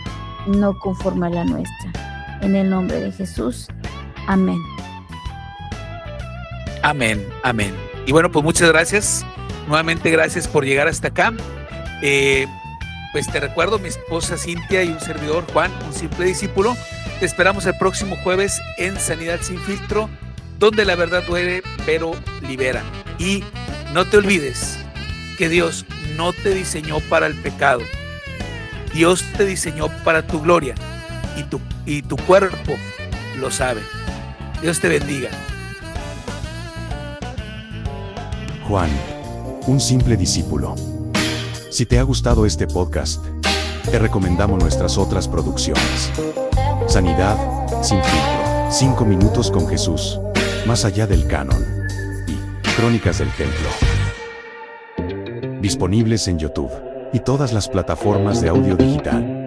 no conforme a la nuestra. En el nombre de Jesús. Amén. Amén, amén. Y bueno, pues muchas gracias. Nuevamente gracias por llegar hasta acá. pues te recuerdo, mi esposa Cintia y un servidor Juan, un simple discípulo. Te esperamos el próximo jueves en Sanidad Sin Filtro, donde la verdad duele, pero libera. Y no te olvides que Dios no te diseñó para el pecado. Dios te diseñó para tu gloria y tu cuerpo lo sabe. Dios te bendiga. Juan, un simple discípulo. Si te ha gustado este podcast, te recomendamos nuestras otras producciones. Sanidad Sin Filtro, 5 minutos con Jesús, Más allá del canon y Crónicas del Templo. Disponibles en YouTube y todas las plataformas de audio digital.